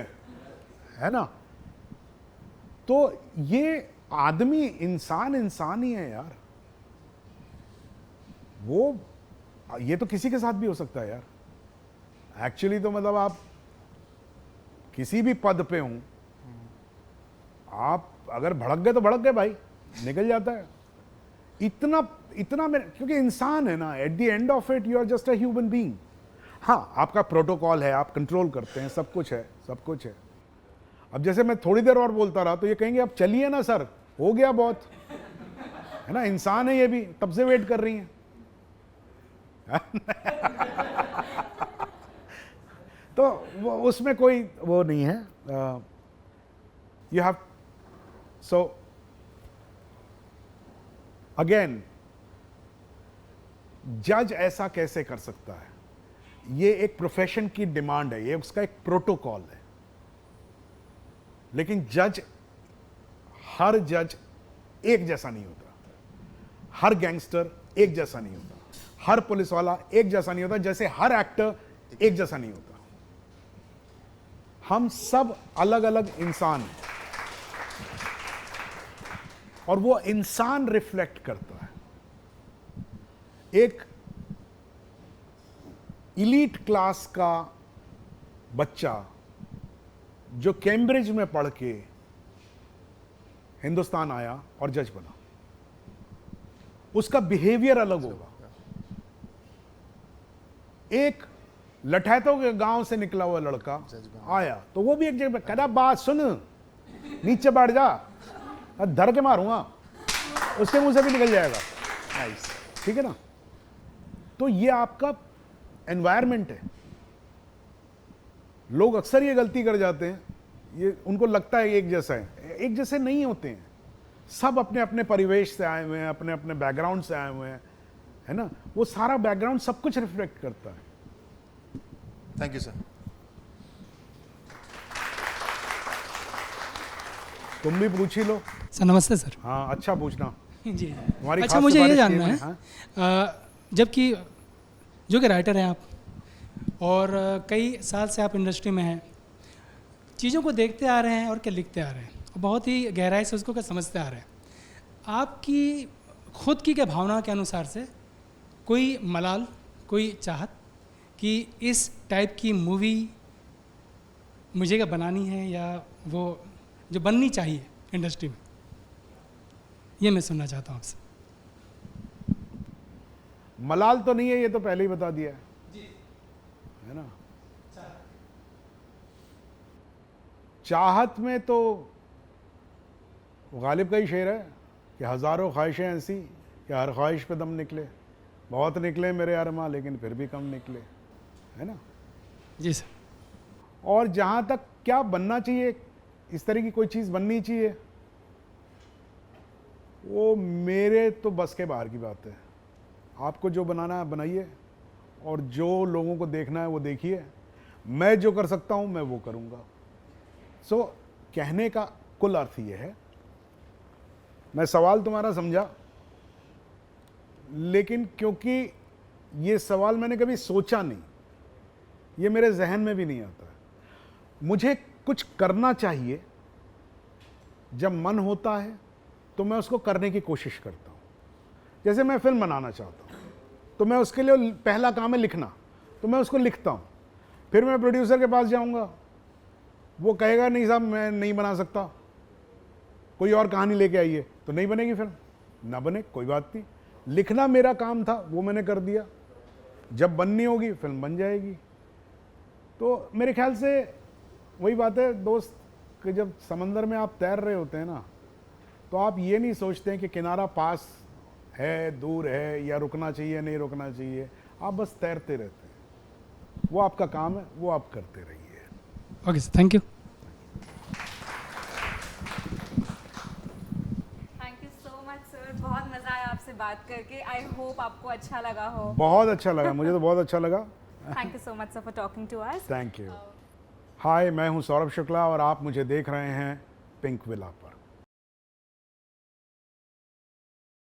है ना। तो ये आदमी इंसान ही है यार, वो ये तो किसी के साथ भी हो सकता है यार। एक्चुअली तो मतलब आप किसी भी पद पे हूं, आप अगर भड़क गए तो भड़क गए भाई, निकल जाता है। इतना मेरे, क्योंकि इंसान है ना, at the end of it you are just a human being. हाँ, आपका प्रोटोकॉल है, आप कंट्रोल करते हैं, सब कुछ है। अब जैसे मैं थोड़ी देर और बोलता रहा तो ये कहेंगे अब चलिए ना सर, हो गया बहुत, है ना, इंसान है ये भी, तब से वेट कर रही हैं। तो वो उसमें कोई वो नहीं है। यू हैव, सो अगेन जज ऐसा कैसे कर सकता है? ये एक प्रोफेशन की डिमांड है, ये उसका एक प्रोटोकॉल है। लेकिन हर जज एक जैसा नहीं होता, हर गैंगस्टर एक जैसा नहीं होता, हर पुलिस वाला एक जैसा नहीं होता, जैसे हर एक्टर एक जैसा नहीं होता। हम सब अलग अलग इंसान हैं और वो इंसान रिफ्लेक्ट करता है। एक इलीट क्लास का बच्चा जो कैम्ब्रिज में पढ़ के हिंदुस्तान आया और जज बना, उसका बिहेवियर अलग होगा। एक लठैतों के गांव से निकला हुआ लड़का आया तो वो भी एक जगह कहना, बात सुन, नीचे बैठ जा, धर के मारूंगा, उसके मुंह से भी निकल जाएगा। ठीक है ना? तो ये आपका एनवायरनमेंट है। लोग अक्सर ये गलती कर जाते हैं, ये उनको लगता है एक जैसा है, एक जैसे नहीं होते हैं। सब अपने अपने परिवेश से आए हुए हैं, अपने अपने बैकग्राउंड से आए हुए हैं, है ना? वो सारा बैकग्राउंड सब कुछ रिफ्लेक्ट करता है। Thank you sir. तुम भी पूछ ही लो। सर नमस्ते सर। हाँ, अच्छा पूछना। जी तुम्हारी अच्छा, खास मुझे ये सिफारिश जानना ये है, हाँ? जबकि जो कि राइटर हैं आप और कई साल से आप इंडस्ट्री में हैं, चीज़ों को देखते आ रहे हैं और क्या लिखते आ रहे हैं और बहुत ही गहराई से उसको क्या समझते आ रहे हैं, आपकी खुद की क्या भावना के अनुसार से कोई मलाल, कोई चाहत कि इस टाइप की मूवी मुझे क्या बनानी है या वो जो बननी चाहिए इंडस्ट्री में, ये मैं सुनना चाहता हूँ आपसे। मलाल तो नहीं है, ये तो पहले ही बता दिया है ना? चाहत में तो गालिब का ही शेर है कि हजारों ख्वाहिशें ऐसी कि हर ख्वाहिश पे दम निकले, बहुत निकले मेरे अरमा लेकिन फिर भी कम निकले, है ना? जी सर। और जहाँ तक क्या बनना चाहिए, इस तरह की कोई चीज़ बननी चाहिए, वो मेरे तो बस के बाहर की बात है। आपको जो बनाना है बनाइए और जो लोगों को देखना है वो देखिए। मैं जो कर सकता हूँ मैं वो करूँगा। सो कहने का कुल अर्थ ये है, मैं सवाल तुम्हारा समझा, लेकिन क्योंकि ये सवाल मैंने कभी सोचा नहीं, ये मेरे जहन में भी नहीं आता है। मुझे कुछ करना चाहिए, जब मन होता है तो मैं उसको करने की कोशिश करता हूँ। जैसे मैं फिल्म बनाना चाहता हूँ तो मैं उसके लिए पहला काम है लिखना, तो मैं उसको लिखता हूँ। फिर मैं प्रोड्यूसर के पास जाऊँगा, वो कहेगा नहीं साहब मैं नहीं बना सकता, कोई और कहानी लेके आइए, तो नहीं बनेगी फिल्म, ना बने कोई बात नहीं। लिखना मेरा काम था, वो मैंने कर दिया, जब बननी होगी फिल्म बन जाएगी। तो मेरे ख्याल से वही बात है दोस्त कि जब समंदर में आप तैर रहे होते हैं ना, तो आप ये नहीं सोचते हैं कि किनारा पास है, दूर है, या रुकना चाहिए नहीं रुकना चाहिए, आप बस तैरते रहते हैं। वो आपका काम है, वो आप करते रहिए। Okay sir, thank you. Thank you so much sir, बहुत मज़ा आया आपसे बात करके। आई होप आपको अच्छा लगा हो। बहुत अच्छा लगा, मुझे तो बहुत अच्छा लगा। Thank you so much sir for talking to us. Thank you. Hi, मैं हूं सौरभ शुक्ला और आप मुझे देख रहे हैं पिंक विला पर।